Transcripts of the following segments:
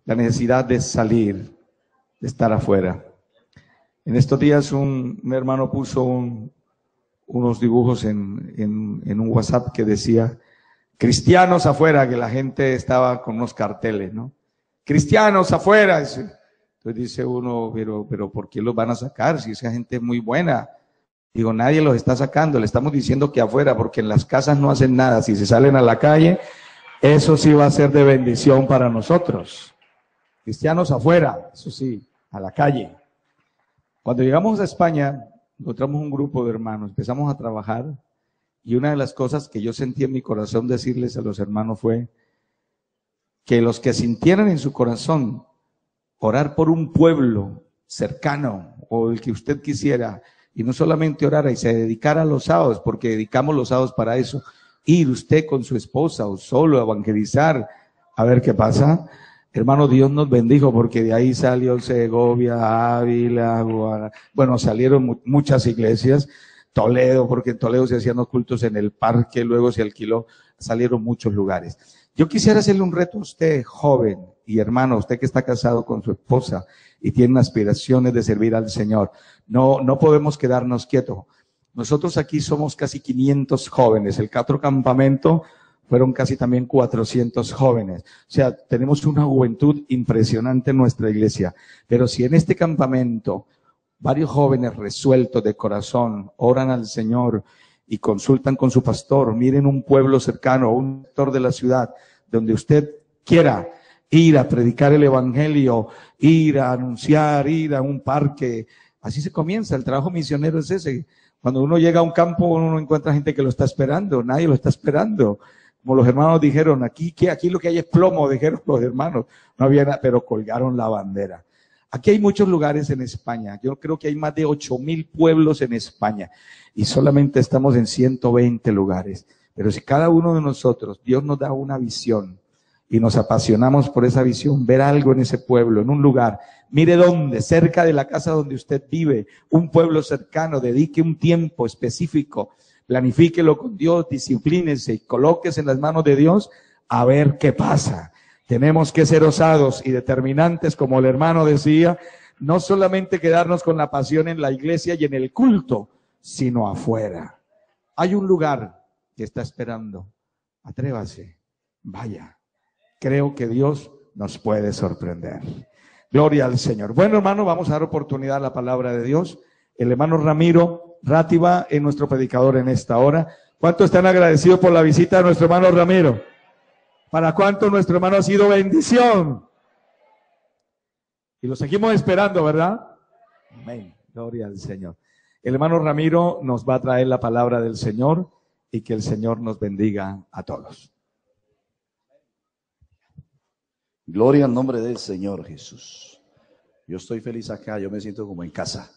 la necesidad de salir, de estar afuera. En estos días un hermano puso unos dibujos en un WhatsApp que decía, cristianos afuera, que la gente estaba con unos carteles, ¿no? Cristianos afuera. Entonces dice uno, pero ¿por qué los van a sacar si esa gente es muy buena? Digo, nadie los está sacando, le estamos diciendo que afuera, porque en las casas no hacen nada. Si se salen a la calle, eso sí va a ser de bendición para nosotros. Cristianos afuera, eso sí, a la calle. Cuando llegamos a España, encontramos un grupo de hermanos, empezamos a trabajar, y una de las cosas que yo sentí en mi corazón decirles a los hermanos fue que los que sintieran en su corazón orar por un pueblo cercano o el que usted quisiera, y no solamente orara y se dedicara a los sábados, porque dedicamos los sábados para eso, ir usted con su esposa o solo a evangelizar, a ver qué pasa. Hermano, Dios nos bendijo, porque de ahí salió Segovia, Ávila, bueno, salieron muchas iglesias, Toledo, porque en Toledo se hacían los cultos en el parque, luego se alquiló, salieron muchos lugares. Yo quisiera hacerle un reto a usted, joven y hermano, usted que está casado con su esposa y tiene aspiraciones de servir al Señor. No podemos quedarnos quietos. Nosotros aquí somos casi 500 jóvenes. El otro campamento fueron casi también 400 jóvenes. O sea, tenemos una juventud impresionante en nuestra iglesia. Pero si en este campamento varios jóvenes resueltos de corazón oran al Señor y consultan con su pastor, miren un pueblo cercano, un sector de la ciudad, donde usted quiera ir a predicar el evangelio, ir a anunciar, ir a un parque. Así se comienza, el trabajo misionero es ese. Cuando uno llega a un campo, uno no encuentra gente que lo está esperando, nadie lo está esperando. Como los hermanos dijeron, aquí lo que hay es plomo, dijeron los hermanos. No había nada, pero colgaron la bandera. Aquí hay muchos lugares en España. Yo creo que hay más de 8,000 pueblos en España y solamente estamos en 120 lugares. Pero si cada uno de nosotros, Dios nos da una visión y nos apasionamos por esa visión, ver algo en ese pueblo, en un lugar, mire dónde, cerca de la casa donde usted vive, un pueblo cercano, dedique un tiempo específico, planifíquelo con Dios, disciplínese y colóquese en las manos de Dios a ver qué pasa. Tenemos que ser osados y determinantes, como el hermano decía, no solamente quedarnos con la pasión en la iglesia y en el culto, sino afuera. Hay un lugar que está esperando. Atrévase, vaya. Creo que Dios nos puede sorprender. Gloria al Señor. Bueno, hermano, vamos a dar oportunidad a la palabra de Dios. El hermano Ramiro Rátiva es nuestro predicador en esta hora. ¿Cuántos están agradecidos por la visita de nuestro hermano Ramiro? ¿Para cuánto nuestro hermano ha sido bendición? Y lo seguimos esperando, ¿verdad? Amén. Gloria al Señor. El hermano Ramiro nos va a traer la palabra del Señor y que el Señor nos bendiga a todos. Gloria al nombre del Señor Jesús. Yo estoy feliz acá, yo me siento como en casa.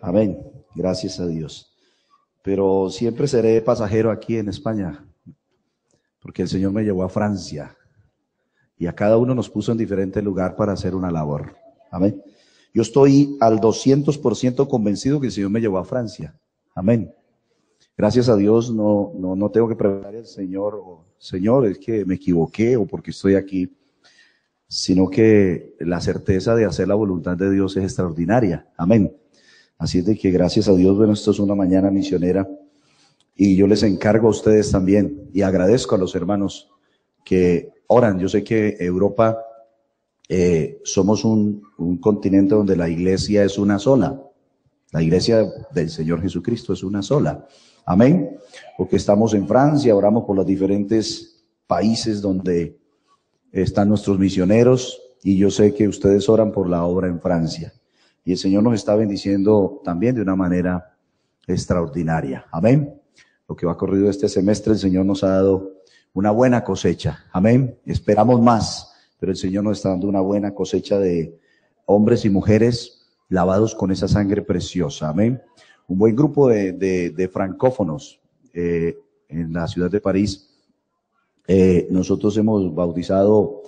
Amén. Gracias a Dios. Pero siempre seré pasajero aquí en España, porque el Señor me llevó a Francia y a cada uno nos puso en diferente lugar para hacer una labor. Amén. Yo estoy al 200% convencido que el Señor me llevó a Francia. Amén. Gracias a Dios no tengo que preguntarle al Señor, Señor, es que me equivoqué o porque estoy aquí, sino que la certeza de hacer la voluntad de Dios es extraordinaria. Amén. Así es de que gracias a Dios, bueno, esto es una mañana misionera y yo les encargo a ustedes también y agradezco a los hermanos que oran. Yo sé que Europa somos un continente donde la iglesia es una sola. La iglesia del Señor Jesucristo es una sola. Amén. Porque estamos en Francia, oramos por los diferentes países donde están nuestros misioneros y yo sé que ustedes oran por la obra en Francia. Y el Señor nos está bendiciendo también de una manera extraordinaria. Amén. Lo que va corrido este semestre, el Señor nos ha dado una buena cosecha. Amén. Esperamos más, pero el Señor nos está dando una buena cosecha de hombres y mujeres lavados con esa sangre preciosa. Amén. Un buen grupo de francófonos en la ciudad de París. Nosotros hemos bautizado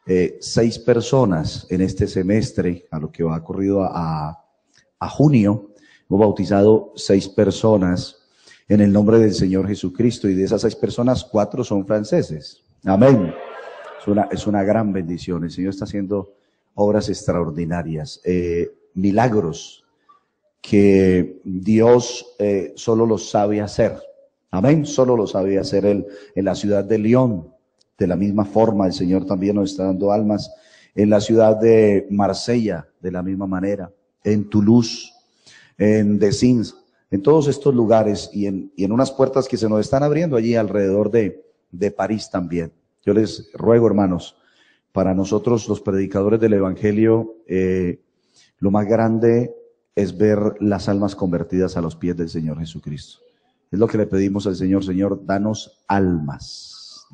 6 personas en este semestre, a lo que va corrido a junio. Hemos bautizado 6 personas en el nombre del Señor Jesucristo y de esas 6 personas 4 son franceses. Amén. Es una gran bendición. El Señor está haciendo obras extraordinarias, milagros que Dios solo los sabe hacer. Amén, solo lo sabe hacer Él. En la ciudad de León, de la misma forma, el Señor también nos está dando almas. En la ciudad de Marsella, de la misma manera. En Toulouse, en Dessins, en todos estos lugares y en unas puertas que se nos están abriendo allí alrededor de París también. Yo les ruego, hermanos, para nosotros los predicadores del Evangelio, lo más grande es ver las almas convertidas a los pies del Señor Jesucristo. Es lo que le pedimos al Señor: Señor, danos almas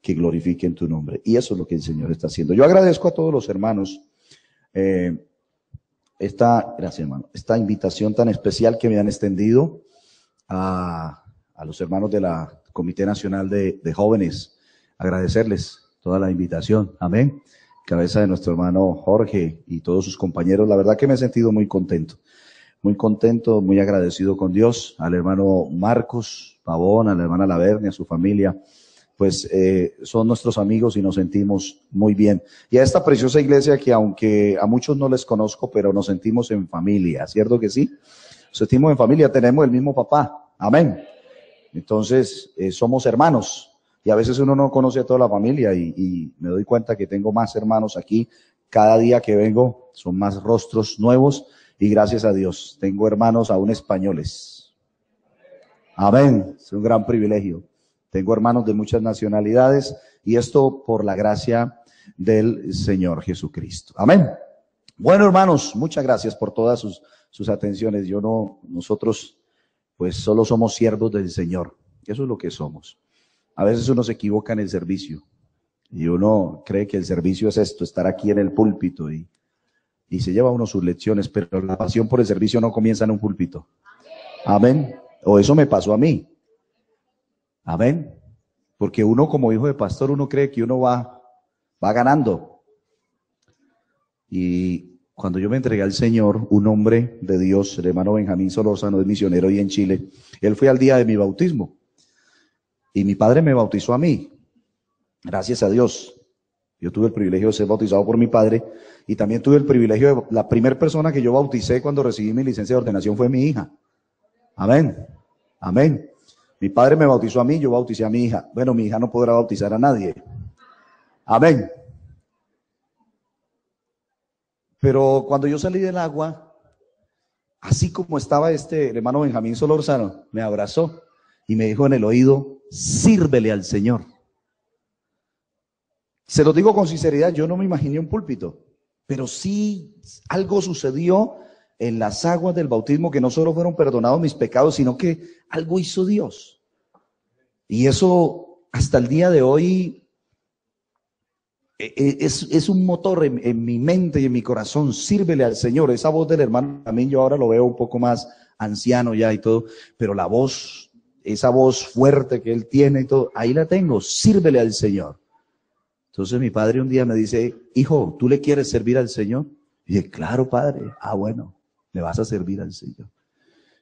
que glorifiquen tu nombre. Y eso es lo que el Señor está haciendo. Yo agradezco a todos los hermanos gracias, hermano, esta invitación tan especial que me han extendido a los hermanos de la Comité Nacional de Jóvenes. Agradecerles toda la invitación. Amén. Cabeza de nuestro hermano Jorge y todos sus compañeros. La verdad que me he sentido muy contento, muy agradecido con Dios. Al hermano Marcos Pavón, a la hermana Laverne, a su familia, pues son nuestros amigos y nos sentimos muy bien. Y a esta preciosa iglesia que aunque a muchos no les conozco, pero nos sentimos en familia, ¿cierto que sí? Nos sentimos en familia, tenemos el mismo papá. Amén. Entonces, somos hermanos. Y a veces uno no conoce a toda la familia y me doy cuenta que tengo más hermanos aquí. Cada día que vengo son más rostros nuevos y gracias a Dios tengo hermanos aún españoles. Amén. Es un gran privilegio. Tengo hermanos de muchas nacionalidades y esto por la gracia del Señor Jesucristo. Amén. Bueno, hermanos, muchas gracias por todas sus atenciones. Nosotros pues solo somos siervos del Señor. Eso es lo que somos. A veces uno se equivoca en el servicio y uno cree que el servicio es esto, estar aquí en el púlpito y se lleva uno sus lecciones, pero la pasión por el servicio no comienza en un púlpito. Amén. O eso me pasó a mí. Amén. Porque uno como hijo de pastor, uno cree que uno va ganando. Y cuando yo me entregué al Señor, un hombre de Dios, el hermano Benjamín Solórzano, es misionero hoy en Chile, él fue al día de mi bautismo. Y mi padre me bautizó a mí, gracias a Dios. Yo tuve el privilegio de ser bautizado por mi padre y también tuve el privilegio de, la primera persona que yo bauticé cuando recibí mi licencia de ordenación fue mi hija. Amén, amén. Mi padre me bautizó a mí, yo bauticé a mi hija. Bueno, mi hija no podrá bautizar a nadie. Amén. Pero cuando yo salí del agua, así como estaba el hermano Benjamín Solórzano, me abrazó y me dijo en el oído: sírvele al Señor. Se lo digo con sinceridad, yo no me imaginé un púlpito, pero sí algo sucedió en las aguas del bautismo que no solo fueron perdonados mis pecados, sino que algo hizo Dios. Y eso hasta el día de hoy es un motor en mi mente y en mi corazón. Sírvele al Señor. Esa voz del hermano, también yo ahora lo veo un poco más anciano ya y todo, pero la voz, esa voz fuerte que él tiene y todo, ahí la tengo. Sírvele al Señor. Entonces mi padre un día me dice: hijo, ¿tú le quieres servir al Señor? Y dije: claro, padre. Ah, bueno, le vas a servir al Señor.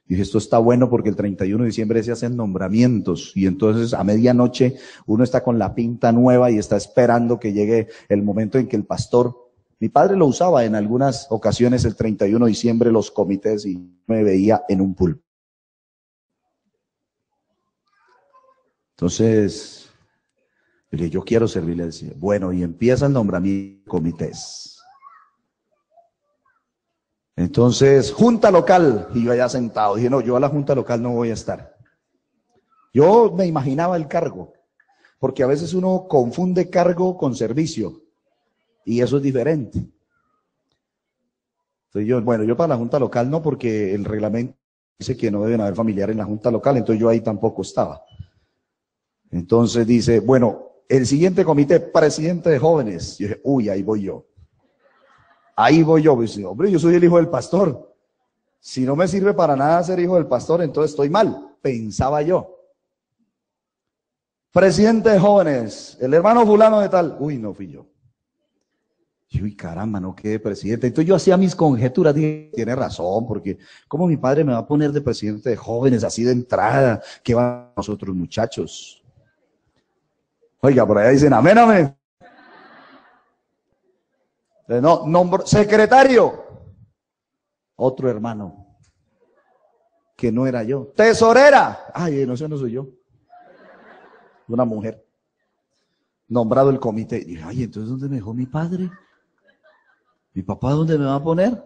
Y dije: esto está bueno porque el 31 de diciembre se hacen nombramientos y entonces a medianoche uno está con la pinta nueva y está esperando que llegue el momento en que el pastor, mi padre lo usaba en algunas ocasiones el 31 de diciembre los comités y me veía en un púlpito. Entonces yo dije: yo quiero servirle al Señor. Bueno, y empieza el nombramiento de comités. Entonces, junta local, y yo allá sentado, dije: no, yo a la junta local no voy a estar. Yo me imaginaba el cargo, porque a veces uno confunde cargo con servicio, y eso es diferente. Entonces yo para la junta local no, porque el reglamento dice que no deben haber familiares en la junta local, entonces yo ahí tampoco estaba. Entonces dice: bueno, el siguiente comité, presidente de jóvenes. Y dije: uy, ahí voy yo. Ahí voy yo. Dice: hombre, yo soy el hijo del pastor. Si no me sirve para nada ser hijo del pastor, entonces estoy mal. Pensaba yo. Presidente de jóvenes, el hermano fulano de tal. Uy, no fui yo. Y uy, caramba, no quedé presidente. Entonces yo hacía mis conjeturas. Dije: tiene razón, porque ¿cómo mi padre me va a poner de presidente de jóvenes así de entrada? ¿Qué van a nosotros, muchachos? Oiga, por allá dicen amén, amén. No, secretario, otro hermano, que no era yo. Tesorera, ay, no sé, no soy yo. Una mujer. Nombrado el comité. Y dije, ay, entonces ¿dónde me dejó mi padre? ¿Mi papá dónde me va a poner?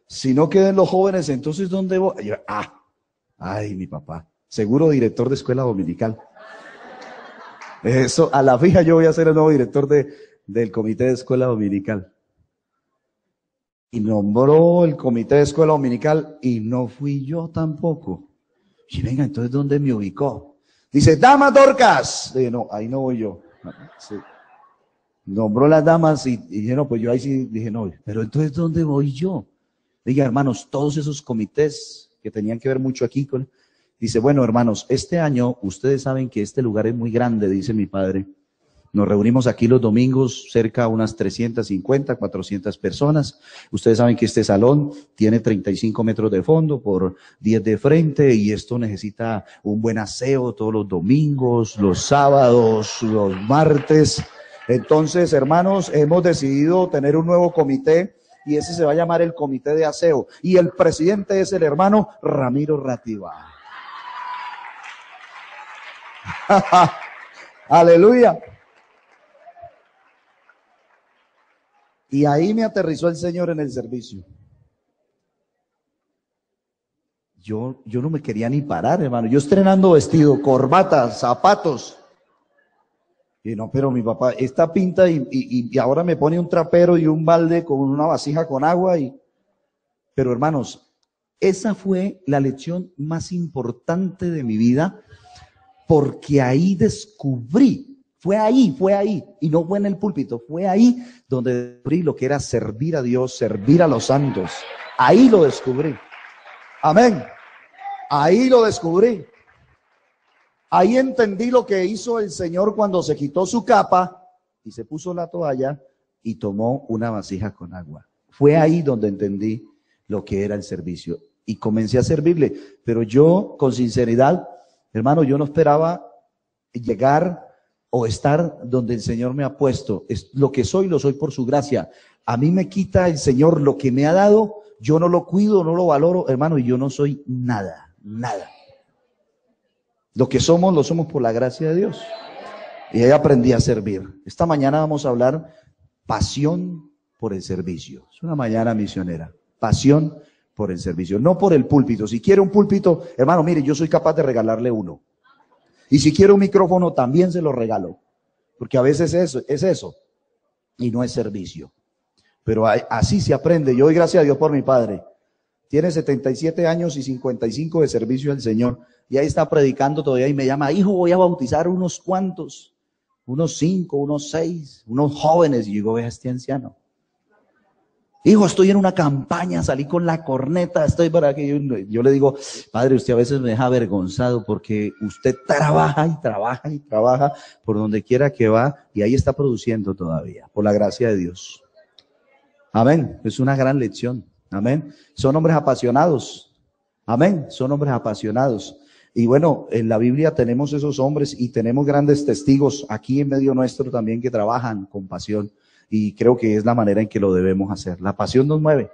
Si no quedan los jóvenes, entonces ¿dónde voy? Y yo, ay, mi papá. Seguro director de escuela dominical. Eso, a la fija yo voy a ser el nuevo director del comité de escuela dominical. Y nombró el comité de escuela dominical y no fui yo tampoco. Y venga, entonces ¿dónde me ubicó? Dice, Damas Dorcas. Dije, no, ahí no voy yo. Sí. Nombró las damas y dije, no, pues yo ahí sí dije, no, pero entonces ¿dónde voy yo? Diga, hermanos, todos esos comités que tenían que ver mucho aquí con... Dice, bueno, hermanos, este año, ustedes saben que este lugar es muy grande, dice mi padre. Nos reunimos aquí los domingos, cerca de unas 350, 400 personas. Ustedes saben que este salón tiene 35 metros de fondo por 10 de frente y esto necesita un buen aseo todos los domingos, los sábados, los martes. Entonces, hermanos, hemos decidido tener un nuevo comité y ese se va a llamar el Comité de Aseo. Y el presidente es el hermano Ramiro Rativa. Aleluya. Y ahí me aterrizó el Señor en el servicio. Yo no me quería ni parar, hermano. Yo estrenando vestido, corbata, zapatos. Y no, pero mi papá, esta pinta y ahora me pone un trapero y un balde con una vasija con agua. Pero hermanos, esa fue la lección más importante de mi vida, porque ahí descubrí. Fue ahí, y no fue en el púlpito, fue ahí donde descubrí lo que era servir a Dios, servir a los santos. Ahí lo descubrí. Amén. Ahí lo descubrí. Ahí entendí lo que hizo el Señor cuando se quitó su capa y se puso la toalla y tomó una vasija con agua. Fue ahí donde entendí lo que era el servicio y comencé a servirle. Pero yo, con sinceridad, hermano, yo no esperaba llegar o estar donde el Señor me ha puesto. Es lo que soy, lo soy por su gracia. A mí me quita el Señor lo que me ha dado, yo no lo cuido, no lo valoro, hermano, y yo no soy nada, nada. Lo que somos, lo somos por la gracia de Dios. Y ahí aprendí a servir. Esta mañana vamos a hablar pasión por el servicio. Es una mañana misionera. Pasión por el servicio, no por el púlpito. Si quiere un púlpito, hermano, mire, yo soy capaz de regalarle uno. Y si quiere un micrófono, también se lo regalo. Porque a veces es eso. Y no es servicio. Pero así se aprende. Yo doy gracias a Dios por mi padre. Tiene 77 años y 55 de servicio al Señor. Y ahí está predicando todavía y me llama, hijo, voy a bautizar unos cuantos. Unos 5, unos 6, unos jóvenes. Y digo, vea este anciano. Hijo, estoy en una campaña, salí con la corneta, estoy para que yo le digo, padre, usted a veces me deja avergonzado porque usted trabaja y trabaja y trabaja por donde quiera que va y ahí está produciendo todavía, por la gracia de Dios. Amén, es una gran lección, amén. Son hombres apasionados, amén, son hombres apasionados. Y bueno, en la Biblia tenemos esos hombres y tenemos grandes testigos aquí en medio nuestro también que trabajan con pasión. Y creo que es la manera en que lo debemos hacer. La pasión nos mueve.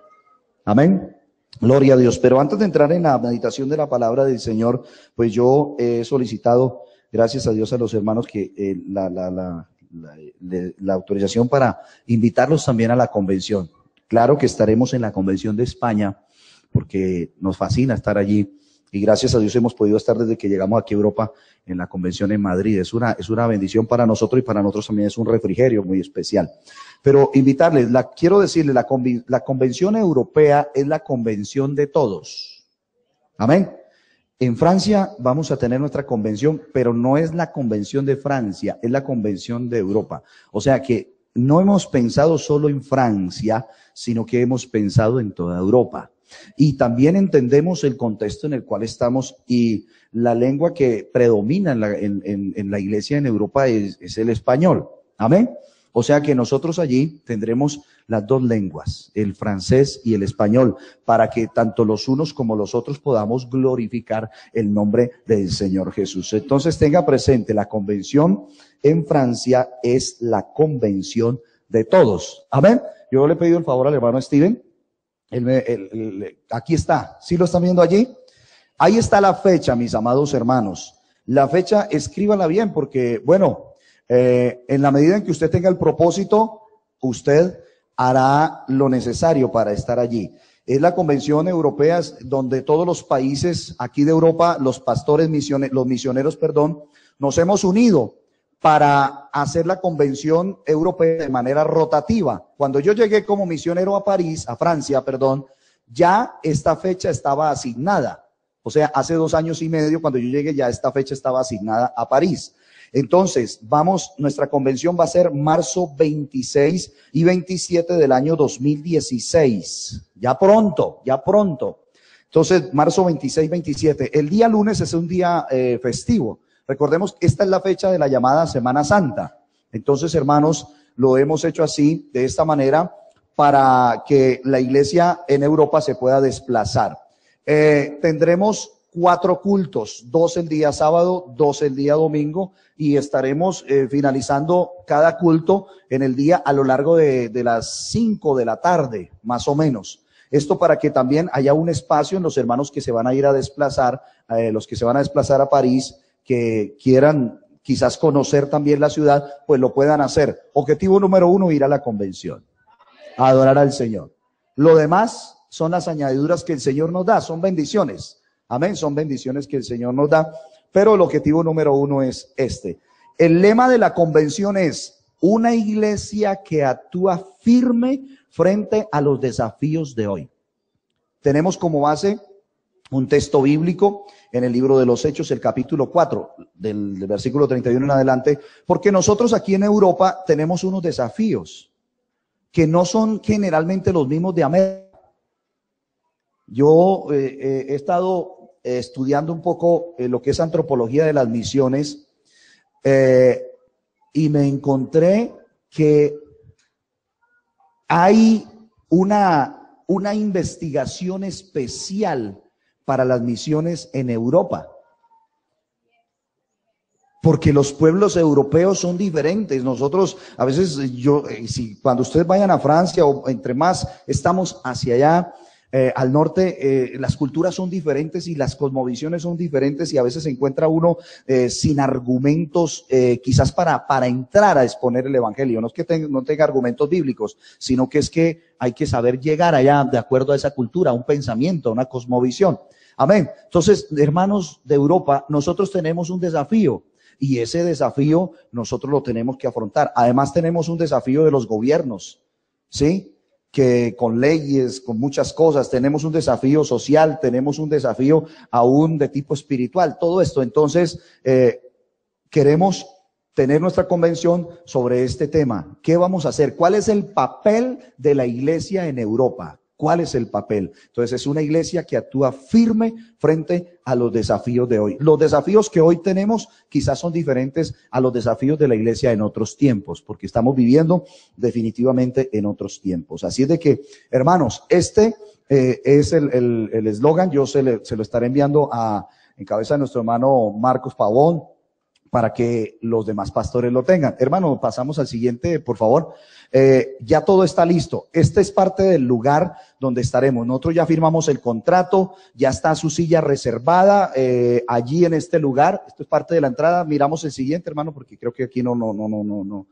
Amén. Gloria a Dios. Pero antes de entrar en la meditación de la palabra del Señor, pues yo he solicitado, gracias a Dios, a los hermanos que la autorización para invitarlos también a la convención. Claro que estaremos en la convención de España, porque nos fascina estar allí. Y gracias a Dios hemos podido estar desde que llegamos aquí a Europa en la convención en Madrid. Es una bendición para nosotros y para nosotros también es un refrigerio muy especial. Pero invitarles, quiero decirles, la convención europea es la convención de todos. Amén. En Francia vamos a tener nuestra convención, pero no es la convención de Francia, es la convención de Europa. O sea que no hemos pensado solo en Francia, sino que hemos pensado en toda Europa. Y también entendemos el contexto en el cual estamos y la lengua que predomina en la iglesia en Europa es el español. Amén. O sea que nosotros allí tendremos las dos lenguas, el francés y el español, para que tanto los unos como los otros podamos glorificar el nombre del Señor Jesús. Entonces tenga presente, la convención en Francia es la convención de todos. Amén. Yo le he pedido el favor al hermano Steven. Aquí está. ¿Sí lo están viendo allí? Ahí está la fecha, mis amados hermanos. La fecha, escríbala bien, porque, bueno, en la medida en que usted tenga el propósito, usted hará lo necesario para estar allí. Es la convención europea donde todos los países aquí de Europa, los pastores, los misioneros, nos hemos unido para hacer la convención europea de manera rotativa. Cuando yo llegué como misionero a Francia, ya esta fecha estaba asignada. O sea, hace 2 años y medio, cuando yo llegué, ya esta fecha estaba asignada a París. Entonces, nuestra convención va a ser marzo 26 y 27 del año 2016. Ya pronto. Entonces, marzo 26, 27. El día lunes es un día festivo. Recordemos que esta es la fecha de la llamada Semana Santa. Entonces, hermanos, lo hemos hecho así, de esta manera, para que la iglesia en Europa se pueda desplazar. Tendremos 4 cultos, 2 el día sábado, 2 el día domingo, y estaremos finalizando cada culto en el día a lo largo de las 5 de la tarde, más o menos. Esto para que también haya un espacio en los hermanos que se van a ir a desplazar, los que se van a desplazar a París, que quieran quizás conocer también la ciudad, pues lo puedan hacer. Objetivo número 1, ir a la convención, a adorar al Señor. Lo demás son las añadiduras que el Señor nos da, son bendiciones. Amén, son bendiciones que el Señor nos da, pero el objetivo número 1 es este. El lema de la convención es una iglesia que actúa firme frente a los desafíos de hoy. Tenemos como base un texto bíblico en el libro de los Hechos, el capítulo 4, del versículo 31 en adelante, porque nosotros aquí en Europa tenemos unos desafíos que no son generalmente los mismos de América. Yo he estado estudiando un poco lo que es antropología de las misiones y me encontré que hay una investigación especial para las misiones en Europa. Porque los pueblos europeos son diferentes. Nosotros, a veces, cuando ustedes vayan a Francia o entre más estamos hacia allá, al norte, las culturas son diferentes y las cosmovisiones son diferentes y a veces se encuentra uno sin argumentos, quizás para entrar a exponer el evangelio. No es que no tenga argumentos bíblicos, sino que es que hay que saber llegar allá de acuerdo a esa cultura, a un pensamiento, a una cosmovisión. Amén. Entonces, hermanos de Europa, nosotros tenemos un desafío. Y ese desafío nosotros lo tenemos que afrontar. Además tenemos un desafío de los gobiernos, ¿sí? Que con leyes, con muchas cosas, tenemos un desafío social, tenemos un desafío aún de tipo espiritual, todo esto. Entonces, queremos tener nuestra convención sobre este tema. ¿Qué vamos a hacer? ¿Cuál es el papel de la iglesia en Europa? ¿Cuál es el papel? Entonces es una iglesia que actúa firme frente a los desafíos de hoy. Los desafíos que hoy tenemos quizás son diferentes a los desafíos de la iglesia en otros tiempos, porque estamos viviendo definitivamente en otros tiempos. Así es de que, hermanos, este es el eslogan. Yo se lo estaré enviando en cabeza de nuestro hermano Marcos Pavón, para que los demás pastores lo tengan. Hermano, pasamos al siguiente, por favor. Ya todo está listo. Este es parte del lugar donde estaremos. Nosotros ya firmamos el contrato, ya está su silla reservada allí en este lugar. Esto es parte de la entrada. Miramos el siguiente, hermano, porque creo que aquí no.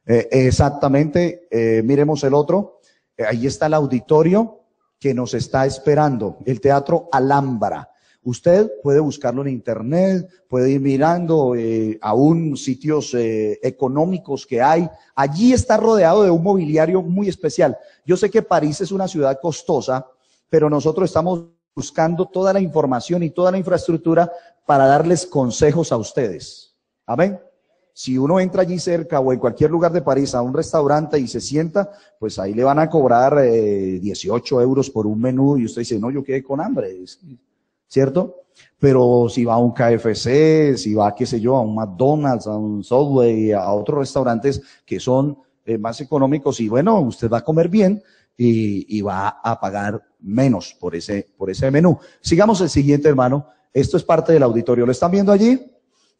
Exactamente, miremos el otro. Ahí está el auditorio que nos está esperando, el Teatro Alhambra. Usted puede buscarlo en internet, puede ir mirando aún sitios económicos que hay. Allí está rodeado de un mobiliario muy especial. Yo sé que París es una ciudad costosa, pero nosotros estamos buscando toda la información y toda la infraestructura para darles consejos a ustedes. Amén. Si uno entra allí cerca o en cualquier lugar de París a un restaurante y se sienta, pues ahí le van a cobrar 18 euros por un menú y usted dice, no, yo quedé con hambre. ¿Cierto? Pero si va a un KFC, si va, qué sé yo, a un McDonald's, a un Subway, a otros restaurantes que son más económicos y bueno, usted va a comer bien y va a pagar menos por ese menú. Sigamos el siguiente, hermano. Esto es parte del auditorio. ¿Lo están viendo allí?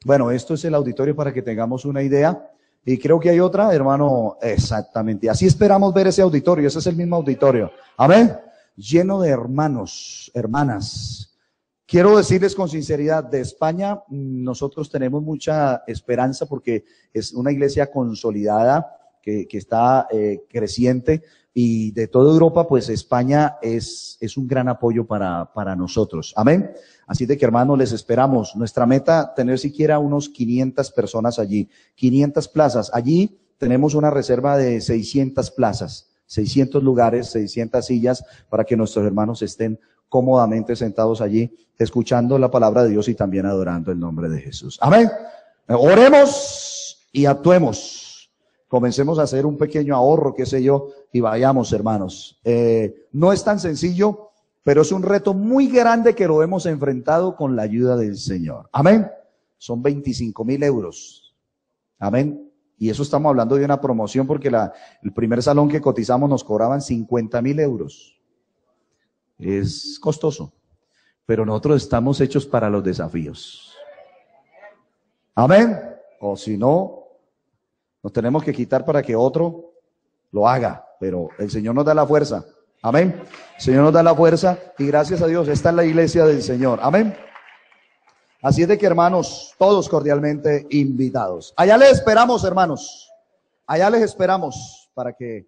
Bueno, esto es el auditorio para que tengamos una idea. Y creo que hay otra, hermano, exactamente. Así esperamos ver ese auditorio. Ese es el mismo auditorio. Amén. Lleno de hermanos, hermanas. Quiero decirles con sinceridad, de España nosotros tenemos mucha esperanza porque es una iglesia consolidada que está creciente, y de toda Europa, pues España es un gran apoyo para nosotros. Amén. Así de que, hermanos, les esperamos. Nuestra meta, tener siquiera unos 500 personas allí, 500 plazas. Allí tenemos una reserva de 600 plazas, 600 lugares, 600 sillas para que nuestros hermanos estén cómodamente sentados allí, escuchando la palabra de Dios y también adorando el nombre de Jesús. Amén. Oremos y actuemos. Comencemos a hacer un pequeño ahorro, qué sé yo, y vayamos, hermanos. No es tan sencillo, pero es un reto muy grande que lo hemos enfrentado con la ayuda del Señor. Amén. Son 25,000 euros. Amén. Y eso estamos hablando de una promoción porque el primer salón que cotizamos nos cobraban 50,000 euros. Es costoso, pero nosotros estamos hechos para los desafíos. Amén. O si no, nos tenemos que quitar para que otro lo haga, pero el Señor nos da la fuerza. Amén. El Señor nos da la fuerza y gracias a Dios está en la iglesia del Señor. Amén. Así es de que, hermanos, todos cordialmente invitados. Allá les esperamos, hermanos. Allá les esperamos para que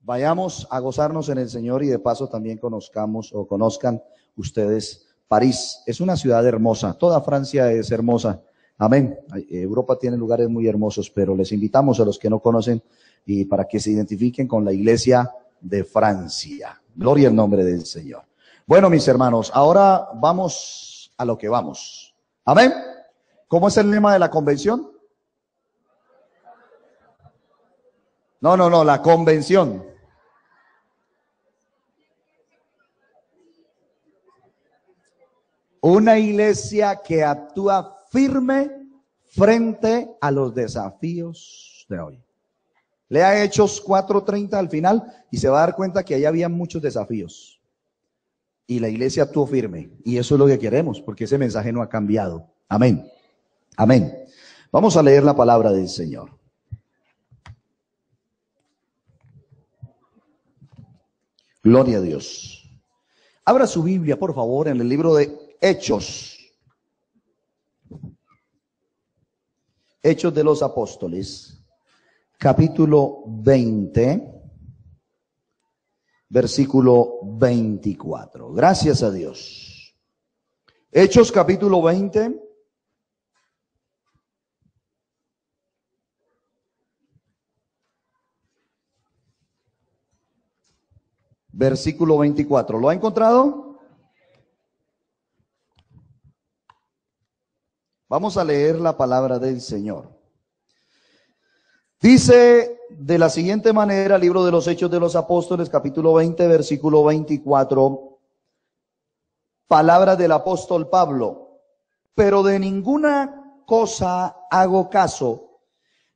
vayamos a gozarnos en el Señor y de paso también conozcan ustedes París. Es una ciudad hermosa. Toda Francia es hermosa. Amén. Europa tiene lugares muy hermosos, pero les invitamos a los que no conocen y para que se identifiquen con la iglesia de Francia. Gloria al nombre del Señor. Bueno, mis hermanos, ahora vamos a lo que vamos. Amén. ¿Cómo es el lema de la convención? No, la convención. Una iglesia que actúa firme frente a los desafíos de hoy. Lea Hechos 4:30 al final y se va a dar cuenta que ahí había muchos desafíos. Y la iglesia actuó firme. Y eso es lo que queremos, porque ese mensaje no ha cambiado. Amén. Amén. Vamos a leer la palabra del Señor. Gloria a Dios. Abra su Biblia, por favor, en el libro de Hechos. Hechos de los Apóstoles, capítulo 20, versículo 24. Gracias a Dios. Hechos capítulo 20. Versículo 24. ¿Lo ha encontrado? Vamos a leer la palabra del Señor. Dice de la siguiente manera, libro de los Hechos de los Apóstoles, capítulo 20, versículo 24. Palabra del apóstol Pablo. Pero de ninguna cosa hago caso,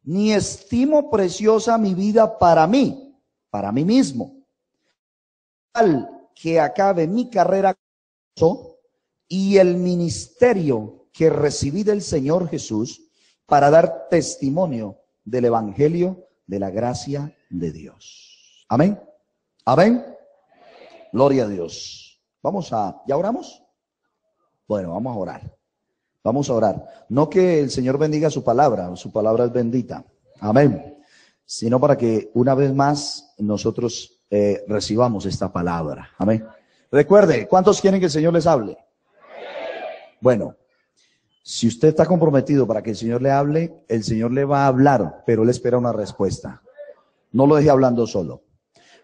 ni estimo preciosa mi vida para mí mismo, al que acabe mi carrera y el ministerio que recibí del Señor Jesús para dar testimonio del evangelio de la gracia de Dios. Amén. Amén. Gloria a Dios. ¿Ya oramos? Bueno, vamos a orar. Vamos a orar. No que el Señor bendiga su palabra es bendita. Amén. Sino para que una vez más nosotros recibamos esta palabra. Amén. Recuerde, ¿cuántos quieren que el Señor les hable? Bueno, si usted está comprometido para que el Señor le hable, el Señor le va a hablar, pero Él espera una respuesta. No lo deje hablando solo.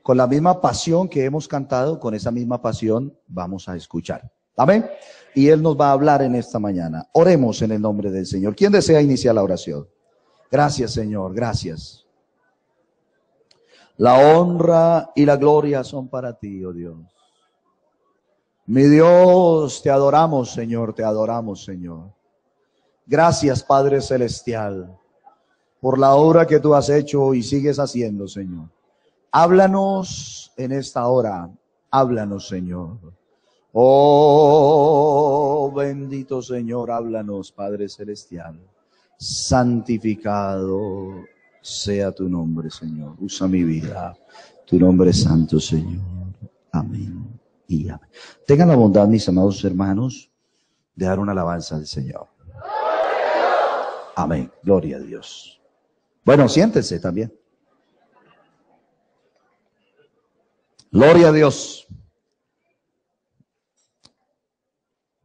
Con la misma pasión que hemos cantado, con esa misma pasión vamos a escuchar. Amén. Y Él nos va a hablar en esta mañana. Oremos en el nombre del Señor. ¿Quién desea iniciar la oración? Gracias, Señor. Gracias. La honra y la gloria son para ti, oh Dios. Mi Dios, te adoramos, Señor, te adoramos, Señor. Gracias, Padre Celestial. por la obra que tú has hecho y sigues haciendo, Señor. Háblanos en esta hora. Háblanos, Señor. Oh, bendito Señor, háblanos, Padre Celestial. Santificado sea tu nombre, Señor. Usa mi vida. Tu nombre es santo, Señor. Amén y amén. Tengan la bondad, mis amados hermanos, de dar una alabanza al Señor. Amén. Gloria a Dios. Bueno, siéntense también. Gloria a Dios.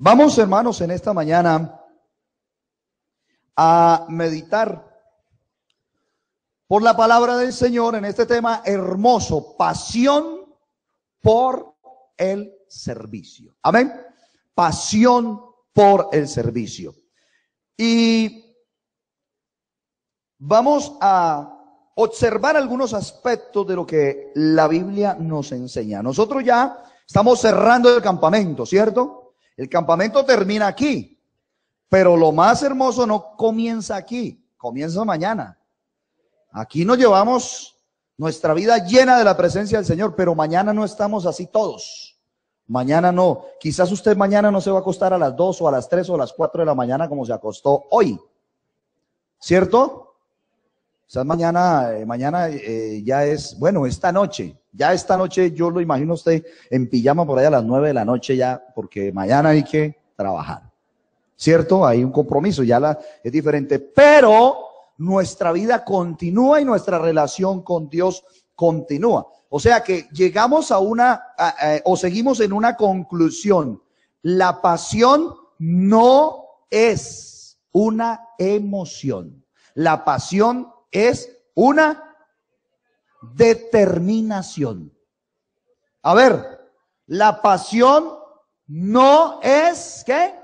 Vamos, hermanos, en esta mañana a meditar por la palabra del Señor en este tema hermoso, pasión por el servicio. Amén. Pasión por el servicio. Y vamos a observar algunos aspectos de lo que la Biblia nos enseña. Nosotros ya estamos cerrando el campamento, ¿cierto? El campamento termina aquí, pero lo más hermoso no comienza aquí, comienza mañana. Aquí nos llevamos nuestra vida llena de la presencia del Señor, pero mañana no estamos así todos. Mañana no. Quizás usted mañana no se va a acostar a las 2 o a las 3 o a las 4 de la mañana como se acostó hoy, ¿cierto? Quizás mañana ya es, bueno, esta noche yo lo imagino usted en pijama por ahí a las 9 de la noche ya, porque mañana hay que trabajar, ¿cierto? Hay un compromiso, es diferente, pero nuestra vida continúa y nuestra relación con Dios continúa. O sea que llegamos a o seguimos en una conclusión. La pasión no es una emoción. La pasión es una determinación. A ver, la pasión no es, ¿qué?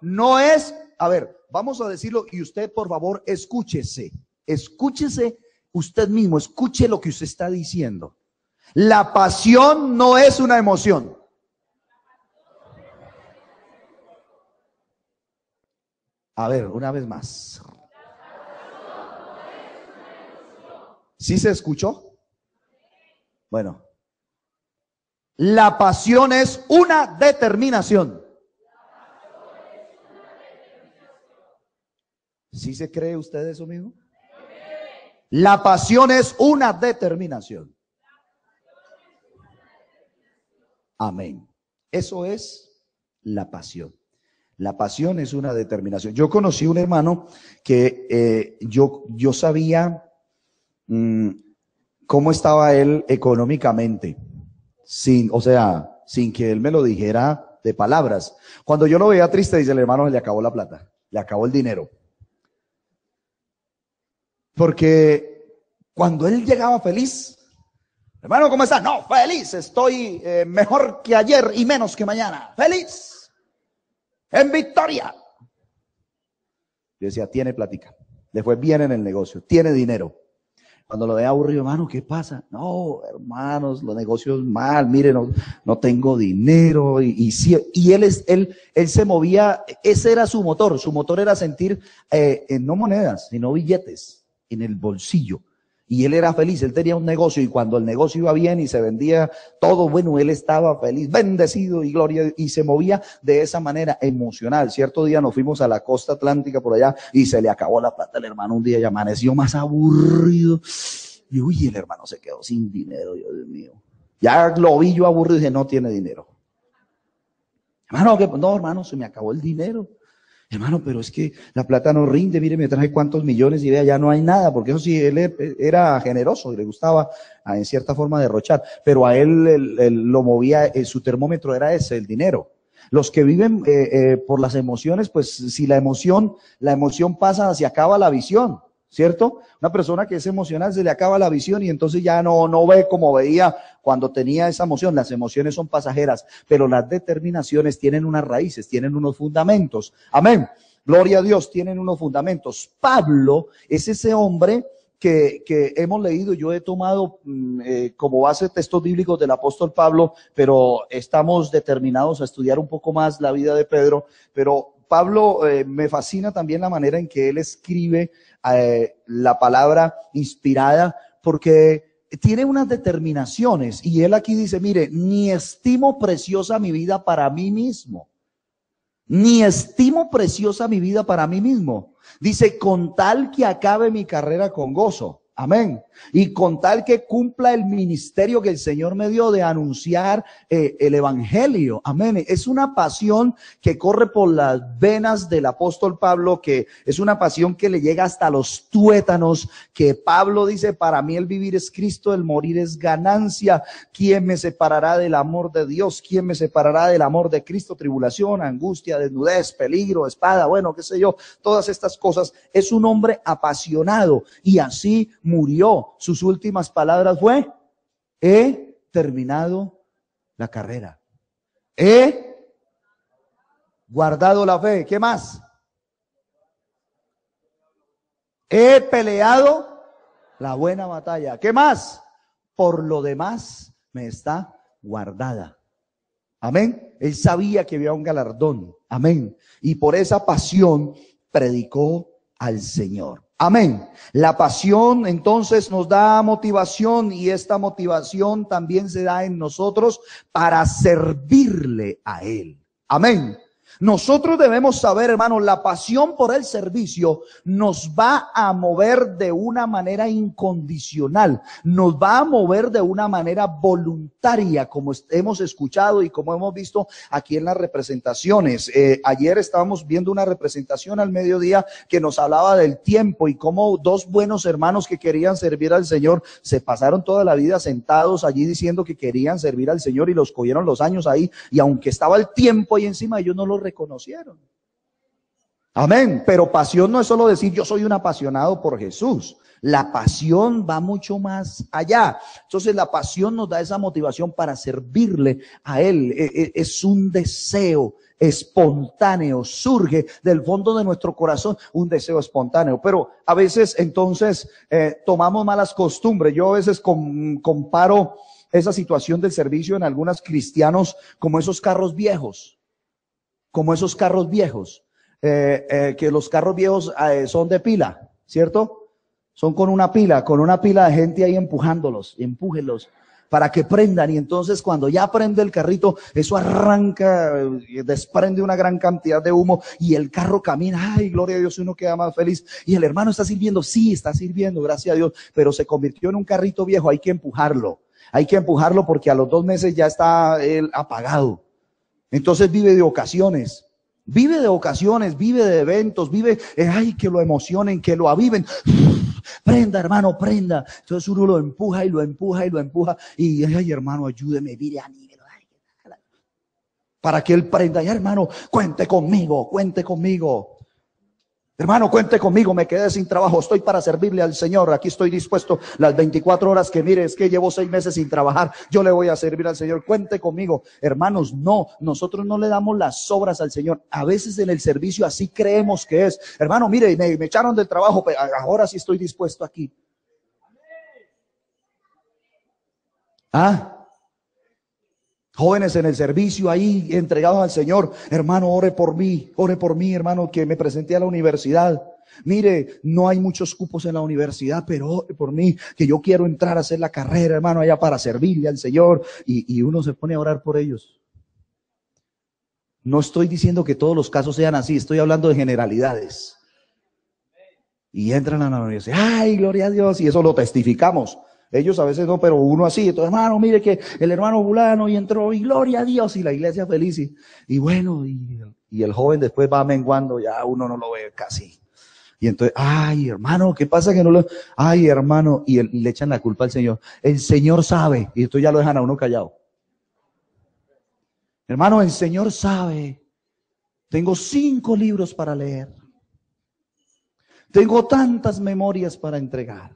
No es, a ver, vamos a decirlo y usted por favor escúchese usted mismo, escuche lo que usted está diciendo. La pasión no es una emoción. A ver, una vez más. ¿Sí se escuchó? Bueno. La pasión es una determinación. ¿Sí se cree usted eso mismo? La pasión es una determinación. Amén. Eso es la pasión. La pasión es una determinación. Yo conocí un hermano que yo sabía cómo estaba él económicamente, sin que él me lo dijera de palabras. Cuando yo lo veía triste, dice el hermano, se le acabó la plata, le acabó el dinero. Porque cuando él llegaba feliz, hermano, ¿cómo está? No, feliz, estoy mejor que ayer y menos que mañana. Feliz, en victoria. Yo decía, tiene plática, le fue bien en el negocio, tiene dinero. Cuando lo ve aburrido, hermano, ¿qué pasa? No, hermanos, los negocios mal, miren, no tengo dinero. Y él se movía, ese era su motor era sentir, no monedas, sino billetes en el bolsillo. Y él era feliz, él tenía un negocio y cuando el negocio iba bien y se vendía todo, bueno, él estaba feliz, bendecido y gloria, y se movía de esa manera emocional. Cierto día nos fuimos a la costa atlántica por allá y se le acabó la plata al hermano un día y amaneció más aburrido. Y uy, el hermano se quedó sin dinero, Dios mío. Ya lo vi yo aburrido y dije, no tiene dinero. Hermano, no, hermano, se me acabó el dinero. Hermano, pero es que la plata no rinde, mire, me traje cuántos millones y vea, ya no hay nada, porque eso sí, él era generoso y le gustaba en cierta forma derrochar, pero a él lo movía, su termómetro era ese, el dinero. Los que viven por las emociones, pues si la emoción pasa, se acaba la visión, ¿cierto? Una persona que es emocional se le acaba la visión y entonces ya no ve como veía cuando tenía esa emoción. Las emociones son pasajeras, pero las determinaciones tienen unas raíces, tienen unos fundamentos. Amén. Gloria a Dios, tienen unos fundamentos. Pablo es ese hombre que hemos leído, yo he tomado como base textos bíblicos del apóstol Pablo, pero estamos determinados a estudiar un poco más la vida de Pedro, pero Pablo me fascina también la manera en que él escribe la palabra inspirada, porque tiene unas determinaciones, y él aquí dice, mire, ni estimo preciosa mi vida para mí mismo, ni estimo preciosa mi vida para mí mismo. Dice, con tal que acabe mi carrera con gozo. Amén. Y con tal que cumpla el ministerio que el Señor me dio de anunciar el evangelio. Amén. Es una pasión que corre por las venas del apóstol Pablo, que es una pasión que le llega hasta los tuétanos, que Pablo dice, para mí el vivir es Cristo, el morir es ganancia. ¿Quién me separará del amor de Dios? ¿Quién me separará del amor de Cristo? Tribulación, angustia, desnudez, peligro, espada, bueno, qué sé yo, todas estas cosas. Es un hombre apasionado, y así murió. Sus últimas palabras fue, he terminado la carrera. He guardado la fe. ¿Qué más? He peleado la buena batalla. ¿Qué más? Por lo demás me está guardada. Amén. Él sabía que había un galardón. Amén. Y por esa pasión predicó al Señor. Amén. La pasión entonces nos da motivación, y esta motivación también se da en nosotros para servirle a Él. Amén. Nosotros debemos saber, hermanos, la pasión por el servicio nos va a mover de una manera incondicional, nos va a mover de una manera voluntaria, como hemos escuchado y como hemos visto aquí en las representaciones. Ayer estábamos viendo una representación al mediodía que nos hablaba del tiempo, y cómo dos buenos hermanos que querían servir al Señor se pasaron toda la vida sentados allí diciendo que querían servir al Señor, y los cogieron los años ahí, y aunque estaba el tiempo ahí encima, ellos no lo reconocieron. Amén. Pero pasión no es solo decir yo soy un apasionado por Jesús. La pasión va mucho más allá. Entonces la pasión nos da esa motivación para servirle a Él. Es un deseo espontáneo, surge del fondo de nuestro corazón un deseo espontáneo. Pero a veces entonces tomamos malas costumbres. Yo a veces comparo esa situación del servicio en algunos cristianos como esos carros viejos. Que los carros viejos son de pila, ¿cierto? Son con una pila de gente ahí empujándolos, empújenlos para que prendan, y entonces cuando ya prende el carrito, eso arranca, desprende una gran cantidad de humo, y el carro camina, ay, gloria a Dios, uno queda más feliz, y el hermano está sirviendo, sí, está sirviendo, gracias a Dios, pero se convirtió en un carrito viejo, hay que empujarlo porque a los 2 meses ya está él apagado. Entonces vive de ocasiones, vive de eventos, ay, que lo emocionen, que lo aviven. Prenda, hermano, prenda. Entonces uno lo empuja y lo empuja y lo empuja. Y ay, hermano, ayúdeme, mire, anímelo. Para que él prenda. Y hermano, cuente conmigo. Hermano, cuente conmigo, me quedé sin trabajo, estoy para servirle al Señor, aquí estoy dispuesto las 24 horas que mire, es que llevo 6 meses sin trabajar, yo le voy a servir al Señor, cuente conmigo. Hermanos, no, nosotros no le damos las obras al Señor, a veces en el servicio así creemos que es. Hermano, mire, me echaron del trabajo, pero ahora sí estoy dispuesto aquí. Jóvenes en el servicio ahí entregados al Señor, hermano, ore por mí, hermano, que me presenté a la universidad. Mire, no hay muchos cupos en la universidad, pero ore por mí, que yo quiero entrar a hacer la carrera, hermano, allá para servirle al Señor. Y uno se pone a orar por ellos. No estoy diciendo que todos los casos sean así, estoy hablando de generalidades. Y entran a la universidad, ay, gloria a Dios, y eso lo testificamos. Ellos a veces no, pero uno así. Entonces, hermano, mire que el hermano fulano y entró, y gloria a Dios, y la iglesia feliz. Y bueno, y el joven después va menguando, ya uno no lo ve casi. Y entonces, ay, hermano, ¿qué pasa que no lo? Ay, hermano, y le echan la culpa al Señor. El Señor sabe, y esto ya lo dejan a uno callado. Hermano, el Señor sabe. Tengo 5 libros para leer. Tengo tantas memorias para entregar.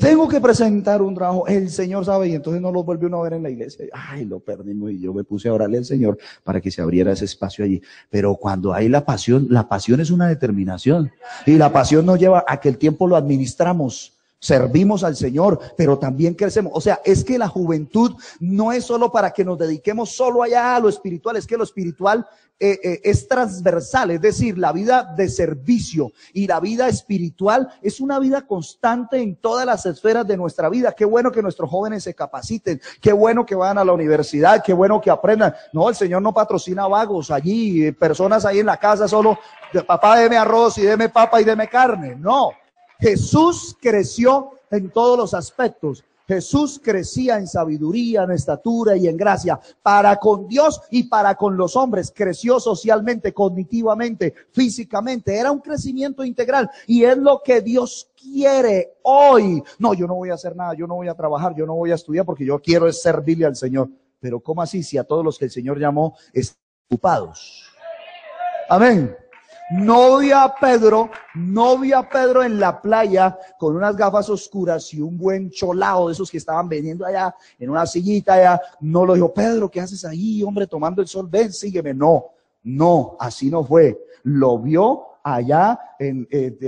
Tengo que presentar un trabajo, el Señor sabe, y entonces no lo vuelve uno a ver en la iglesia. Ay, lo perdimos, y yo me puse a orarle al Señor para que se abriera ese espacio allí. Pero cuando hay la pasión es una determinación, y la pasión nos lleva a que el tiempo lo administramos. servimos al Señor, pero también crecemos. O sea, es que la juventud no es solo para que nos dediquemos solo allá a lo espiritual, es que lo espiritual es transversal, es decir, la vida de servicio y la vida espiritual es una vida constante en todas las esferas de nuestra vida. Qué bueno que nuestros jóvenes se capaciten, qué bueno que vayan a la universidad, qué bueno que aprendan. No, el Señor no patrocina vagos allí, personas ahí en la casa solo, papá deme arroz y deme papa y deme carne. No, Jesús creció en todos los aspectos. Jesús crecía en sabiduría, en estatura y en gracia, para con Dios y para con los hombres. Creció socialmente, cognitivamente, físicamente. Era un crecimiento integral y es lo que Dios quiere hoy. No, yo no voy a hacer nada, yo no voy a trabajar, yo no voy a estudiar porque yo quiero es servirle al Señor. Pero ¿cómo así si a todos los que el Señor llamó están ocupados? Amén. No vi a Pedro en la playa con unas gafas oscuras y un buen cholao de esos que estaban vendiendo allá en una sillita allá. No lo dijo, Pedro, ¿qué haces ahí, hombre, tomando el sol? Ven, sígueme. No, así no fue. Lo vio allá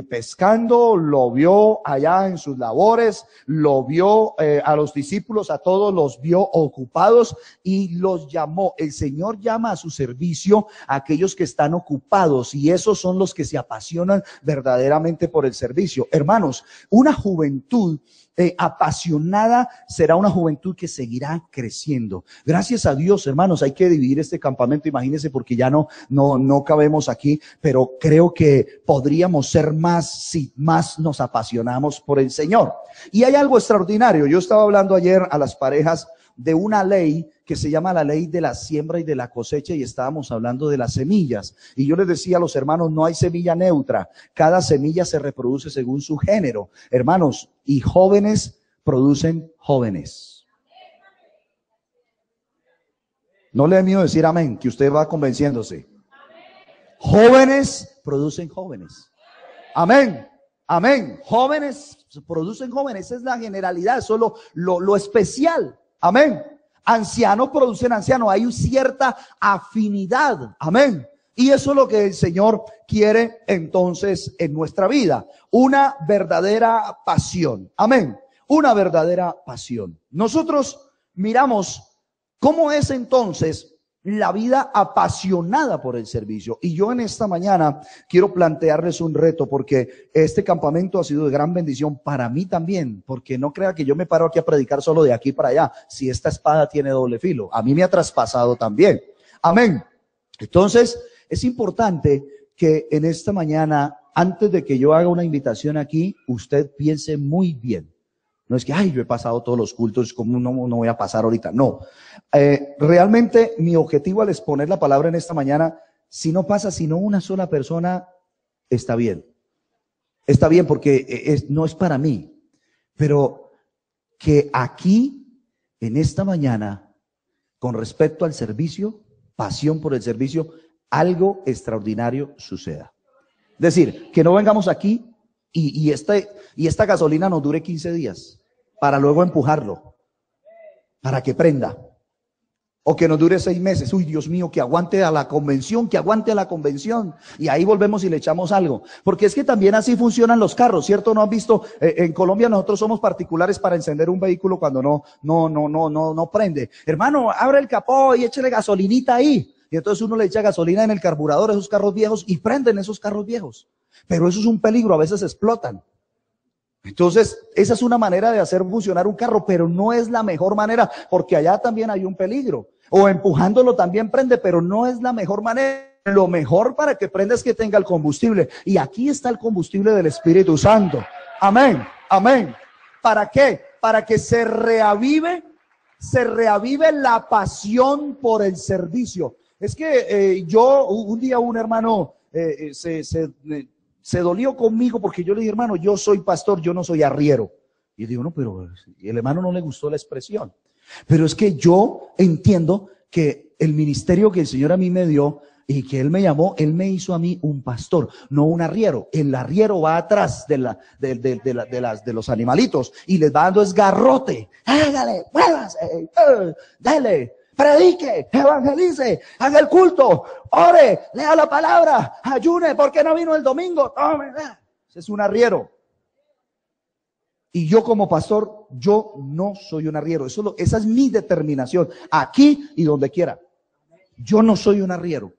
pescando, lo vio allá en sus labores, lo vio a los discípulos, a todos los vio ocupados y los llamó. El Señor llama a su servicio a aquellos que están ocupados y esos son los que se apasionan verdaderamente por el servicio. Hermanos, una juventud apasionada será una juventud que seguirá creciendo. Gracias a Dios, hermanos, hay que dividir este campamento, imagínense, porque ya no cabemos aquí, pero creo que podríamos ser más si más nos apasionamos por el Señor. Y hay algo extraordinario. Yo estaba hablando ayer a las parejas de una ley que se llama la ley de la siembra y de la cosecha y estábamos hablando de las semillas. Y yo les decía a los hermanos, no hay semilla neutra. Cada semilla se reproduce según su género. Hermanos, y jóvenes producen jóvenes. No le dé miedo decir amén, que usted va convenciéndose. Jóvenes producen jóvenes. Amén. Amén. Jóvenes producen jóvenes. Esa es la generalidad, eso es lo especial. Amén. Ancianos producen ancianos. Hay cierta afinidad. Amén. Y eso es lo que el Señor quiere entonces en nuestra vida. Una verdadera pasión. Amén. Una verdadera pasión. Nosotros miramos cómo es entonces la vida apasionada por el servicio. Y yo en esta mañana quiero plantearles un reto porque este campamento ha sido de gran bendición para mí también, porque no crea que yo me paro aquí a predicar solo de aquí para allá. Si esta espada tiene doble filo, a mí me ha traspasado también. Amén. Entonces, es importante que en esta mañana, antes de que yo haga una invitación aquí, usted piense muy bien. No es que, yo he pasado todos los cultos, ¿cómo no voy a pasar ahorita? No. Realmente mi objetivo al exponer la palabra en esta mañana, si no pasa sino una sola persona, está bien. Está bien porque no es para mí. Pero que aquí, en esta mañana, con respecto al servicio, pasión por el servicio, algo extraordinario suceda. Es decir, que no vengamos aquí y esta gasolina nos dure 15 días para luego empujarlo, para que prenda. O que nos dure 6 meses. Uy, Dios mío, que aguante a la convención, que aguante a la convención. Y ahí volvemos y le echamos algo. Porque es que también así funcionan los carros, ¿cierto? ¿No han visto? En Colombia nosotros somos particulares para encender un vehículo cuando no prende. Hermano, abre el capó y échale gasolinita ahí. Y entonces uno le echa gasolina en el carburador a esos carros viejos y prenden esos carros viejos. Pero eso es un peligro, a veces explotan. Entonces, esa es una manera de hacer funcionar un carro, pero no es la mejor manera, porque allá también hay un peligro. O empujándolo también prende, pero no es la mejor manera. Lo mejor para que prenda es que tenga el combustible. Y aquí está el combustible del Espíritu Santo. Amén, amén. ¿Para qué? Para que se reavive la pasión por el servicio. Es que un día un hermano se dolió conmigo porque yo le dije, hermano, yo soy pastor, yo no soy arriero. Y digo, no, pero el hermano no le gustó la expresión. Pero es que yo entiendo que el ministerio que el Señor a mí me dio y que Él me llamó, Él me hizo a mí un pastor, no un arriero. El arriero va atrás de los animalitos y les va dando esgarrote. Hágale, muévase, dale. Predique, evangelice, haga el culto, ore, lea la palabra, ayune, ¿por qué no vino el domingo? Tome, ese es un arriero. Y yo como pastor, yo no soy un arriero. Esa es mi determinación, aquí y donde quiera. Yo no soy un arriero.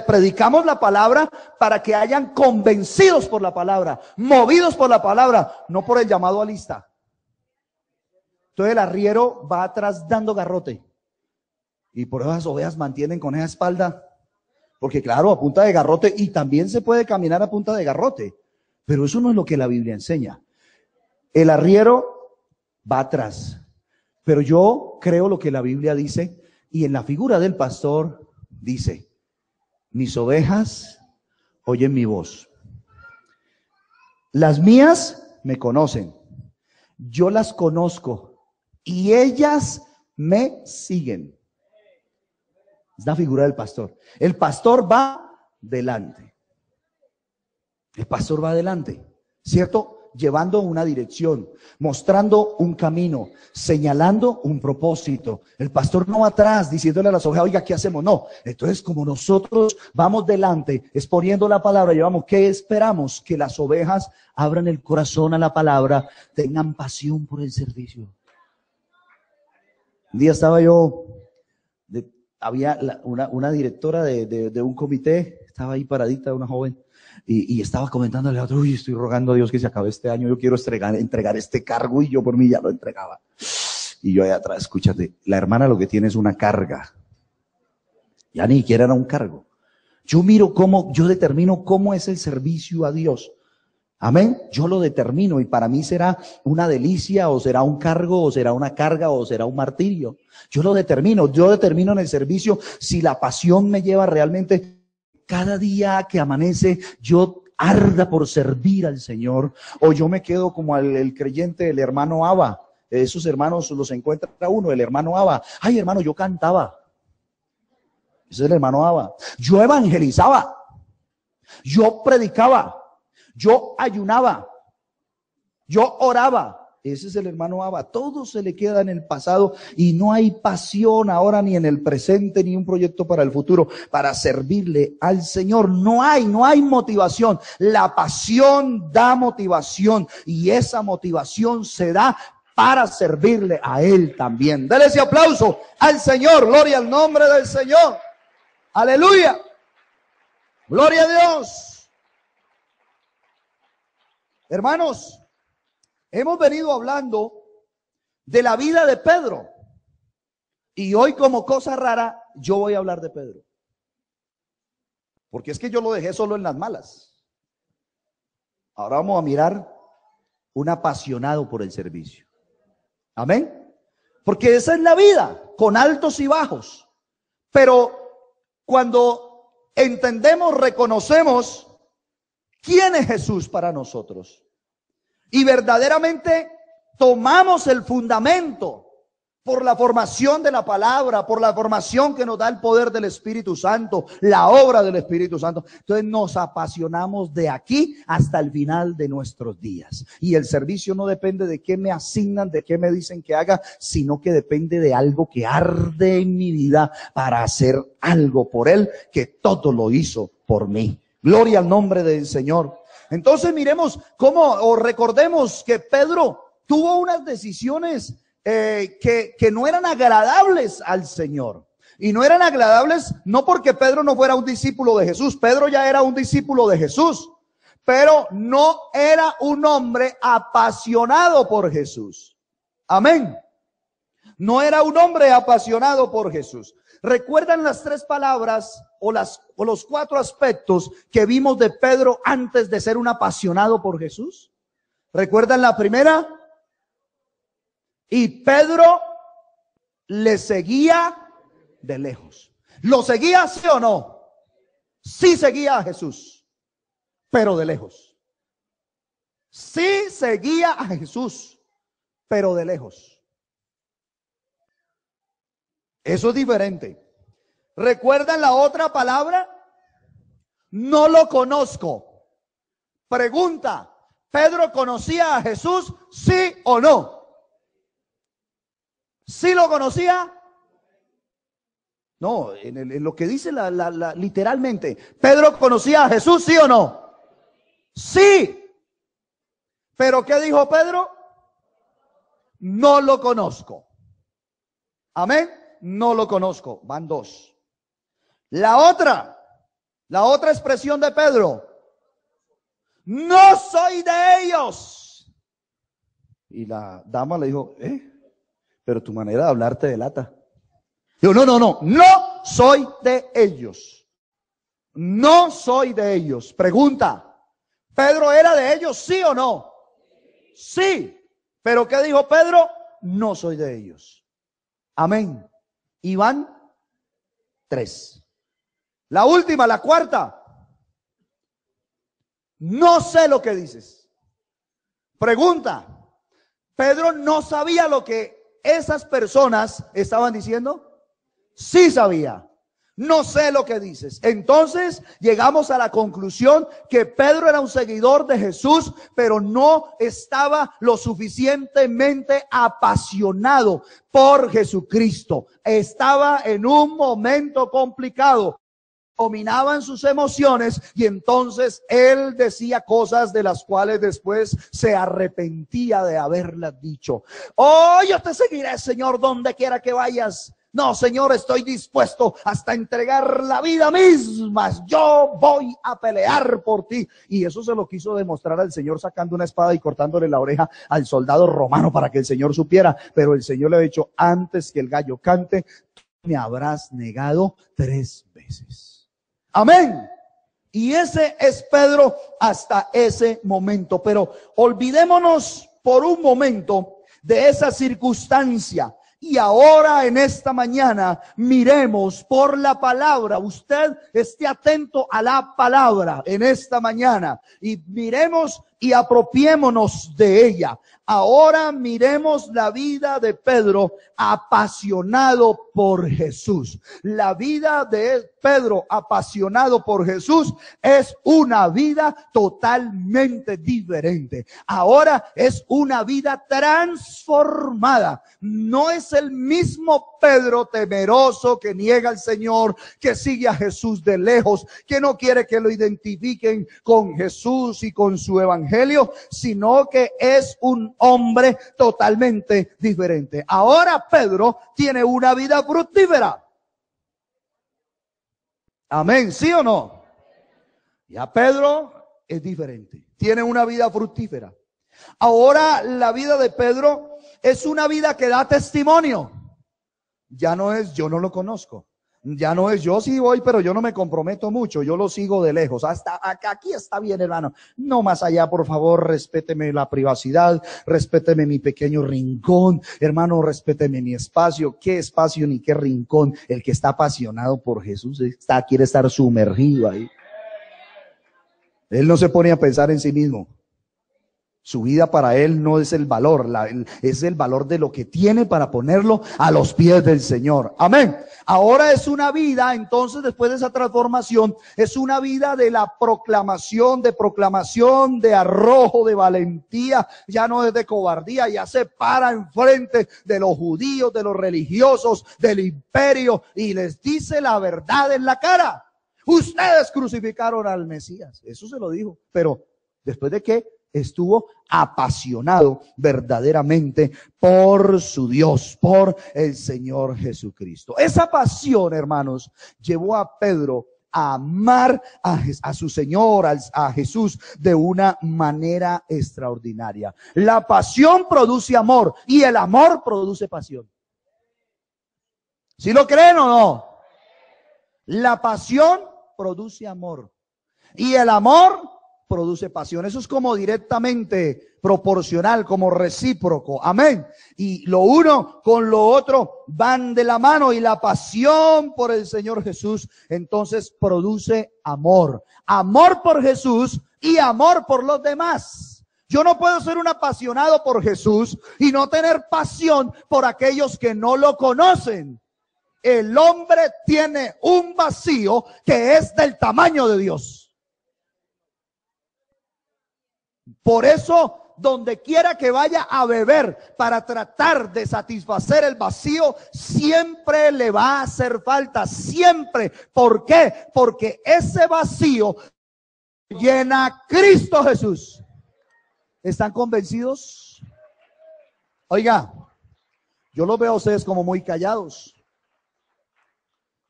Predicamos la palabra para que hayan convencidos por la palabra, movidos por la palabra, no por el llamado a lista. Entonces el arriero va atrás dando garrote. Y por eso las ovejas mantienen con esa espalda. Porque claro, a punta de garrote, y también se puede caminar a punta de garrote. Pero eso no es lo que la Biblia enseña. El arriero va atrás. Pero yo creo lo que la Biblia dice, y en la figura del pastor dice: mis ovejas oyen mi voz. Las mías me conocen. Yo las conozco y ellas me siguen. Es la figura del pastor. El pastor va delante. El pastor va adelante, ¿cierto? Llevando una dirección, mostrando un camino, señalando un propósito. El pastor no va atrás diciéndole a las ovejas: oiga, ¿qué hacemos? No. Entonces, como nosotros vamos delante, exponiendo la palabra, llevamos, ¿qué esperamos? Que las ovejas abran el corazón a la palabra, tengan pasión por el servicio. Un día estaba yo, había una directora de un comité, estaba ahí paradita, una joven, y estaba comentándole a otro: uy, estoy rogando a Dios que se acabe este año, yo quiero entregar este cargo, y yo por mí ya lo entregaba. Y yo allá atrás, escúchate, la hermana lo que tiene es una carga. Ya ni siquiera era un cargo. Yo determino cómo es el servicio a Dios. Amén. Yo lo determino, y para mí será una delicia, o será un cargo, o será una carga, o será un martirio. Yo lo determino. Yo determino en el servicio si la pasión me lleva realmente. Cada día que amanece, yo arda por servir al Señor, o yo me quedo como el creyente, el hermano Abba. Esos hermanos los encuentra uno, el hermano Abba. Ay, hermano, yo cantaba. Ese es el hermano Abba. Yo evangelizaba. Yo predicaba. Yo ayunaba. Yo oraba. Ese es el hermano Abba. Todo se le queda en el pasado y no hay pasión ahora, ni en el presente, ni un proyecto para el futuro para servirle al Señor. No hay motivación. La pasión da motivación, y esa motivación se da para servirle a Él también. Dele ese aplauso al Señor. Gloria al nombre del Señor. Aleluya. Gloria a Dios. Hermanos, hemos venido hablando de la vida de Pedro, y hoy, como cosa rara, yo voy a hablar de Pedro, porque es que yo lo dejé solo en las malas. Ahora vamos a mirar un apasionado por el servicio. Amén. Porque esa es la vida, con altos y bajos. Pero cuando entendemos, reconocemos quién es Jesús para nosotros, y verdaderamente tomamos el fundamento por la formación de la palabra, por la formación que nos da el poder del Espíritu Santo, la obra del Espíritu Santo, entonces nos apasionamos de aquí hasta el final de nuestros días. Y el servicio no depende de qué me asignan, de qué me dicen que haga, sino que depende de algo que arde en mi vida para hacer algo por Él, que todo lo hizo por mí. Gloria al nombre del Señor. Entonces miremos o recordemos que Pedro tuvo unas decisiones que no eran agradables al Señor. Y no eran agradables no porque Pedro no fuera un discípulo de Jesús. Pedro ya era un discípulo de Jesús, pero no era un hombre apasionado por Jesús. Amén. No era un hombre apasionado por Jesús. ¿Recuerdan las tres palabras o los cuatro aspectos que vimos de Pedro antes de ser un apasionado por Jesús? ¿Recuerdan la primera? Y Pedro le seguía de lejos. ¿Lo seguía, sí o no? Sí seguía a Jesús, pero de lejos. Sí seguía a Jesús, pero de lejos. Eso es diferente. ¿Recuerdan la otra palabra? No lo conozco. Pregunta: ¿Pedro conocía a Jesús, sí o no? ¿Sí lo conocía? No, en lo que dice literalmente, ¿Pedro conocía a Jesús, sí o no? Sí. Pero ¿qué dijo Pedro? No lo conozco. Amén. No lo conozco. Van dos. La otra expresión de Pedro. No soy de ellos. Y la dama le dijo, pero tu manera de hablar te delata. Digo, no soy de ellos. No soy de ellos. Pregunta, ¿Pedro era de ellos, sí o no? Sí. ¿Pero qué dijo Pedro? No soy de ellos. Amén. Y van 3. La última, la cuarta. No sé lo que dices. Pregunta, ¿Pedro no sabía lo que esas personas estaban diciendo? Sí sabía. No sé lo que dices. Entonces llegamos a la conclusión que Pedro era un seguidor de Jesús, pero no estaba lo suficientemente apasionado por Jesucristo. Estaba en un momento complicado. Dominaban sus emociones y entonces él decía cosas de las cuales después se arrepentía de haberlas dicho. Oh, yo te seguiré, Señor, donde quiera que vayas. No, Señor, estoy dispuesto hasta entregar la vida misma. Yo voy a pelear por ti. Y eso se lo quiso demostrar al Señor sacando una espada y cortándole la oreja al soldado romano para que el Señor supiera. Pero el Señor le ha dicho, antes que el gallo cante, tú me habrás negado 3 veces. Amén. Y ese es Pedro hasta ese momento. Pero olvidémonos por un momento de esa circunstancia. Y ahora en esta mañana miremos por la palabra. Usted esté atento a la palabra en esta mañana y miremos y apropiémonos de ella. Ahora miremos la vida de Pedro apasionado por Jesús. La vida de Pedro apasionado por Jesús es una vida totalmente diferente. Ahora es una vida transformada. No es el mismo Pedro temeroso que niega al Señor, que sigue a Jesús de lejos, que no quiere que lo identifiquen con Jesús y con su evangelio, sino que es un hombre totalmente diferente. Ahora Pedro tiene una vida fructífera. Amén, ¿sí o no? Ya Pedro es diferente, tiene una vida fructífera. Ahora la vida de Pedro es una vida que da testimonio. Ya no es yo no lo conozco. Ya no es yo sí voy, pero yo no me comprometo mucho, yo lo sigo de lejos. Hasta aquí está bien, hermano. No más allá, por favor, respéteme la privacidad, respéteme mi pequeño rincón, hermano, respéteme mi espacio. ¿Qué espacio ni qué rincón? El que está apasionado por Jesús quiere estar sumergido ahí. Él no se pone a pensar en sí mismo. Su vida para él no es el valor, es el valor de lo que tiene para ponerlo a los pies del Señor. Amén. Ahora es una vida, entonces después de esa transformación, es una vida de la proclamación, de arrojo, de valentía. Ya no es de cobardía, ya se para enfrente de los judíos, de los religiosos, del imperio y les dice la verdad en la cara. Ustedes crucificaron al Mesías. Eso se lo dijo, pero después de que estuvo apasionado verdaderamente por su Dios, por el Señor Jesucristo. Esa pasión, hermanos, llevó a Pedro a amar a su Señor, a Jesús, de una manera extraordinaria. La pasión produce amor y el amor produce pasión. ¿Sí lo creen o no? La pasión produce amor y el amor produce pasión. Eso es como directamente proporcional, como recíproco. Amén. Y lo uno con lo otro van de la mano, y la pasión por el Señor Jesús entonces produce amor. Amor por Jesús y amor por los demás. Yo no puedo ser un apasionado por Jesús y no tener pasión por aquellos que no lo conocen. El hombre tiene un vacío que es del tamaño de Dios. Por eso, donde quiera que vaya a beber para tratar de satisfacer el vacío, siempre le va a hacer falta, siempre. ¿Por qué? Porque ese vacío llena a Cristo Jesús. ¿Están convencidos? Oiga, yo los veo a ustedes como muy callados.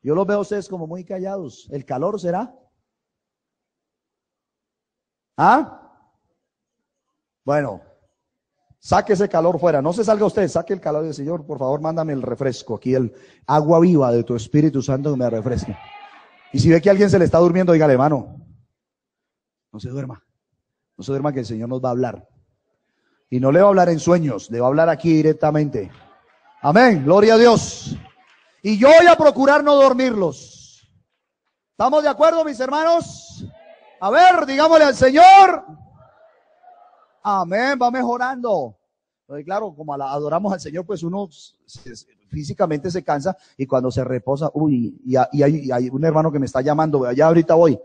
Yo los veo a ustedes como muy callados. ¿El calor será? ¿Ah? Bueno, saque ese calor fuera. No se salga usted, saque el calor del Señor. Por favor, mándame el refresco. Aquí el agua viva de tu Espíritu Santo que me refresque. Y si ve que a alguien se le está durmiendo, dígale, hermano, no se duerma. No se duerma que el Señor nos va a hablar. Y no le va a hablar en sueños, le va a hablar aquí directamente. Amén, gloria a Dios. Y yo voy a procurar no dormirlos. ¿Estamos de acuerdo, mis hermanos? A ver, digámosle al Señor. Amén, va mejorando. Entonces, claro, como adoramos al Señor, pues uno físicamente se cansa y cuando se reposa, y hay un hermano que me está llamando, allá ahorita voy.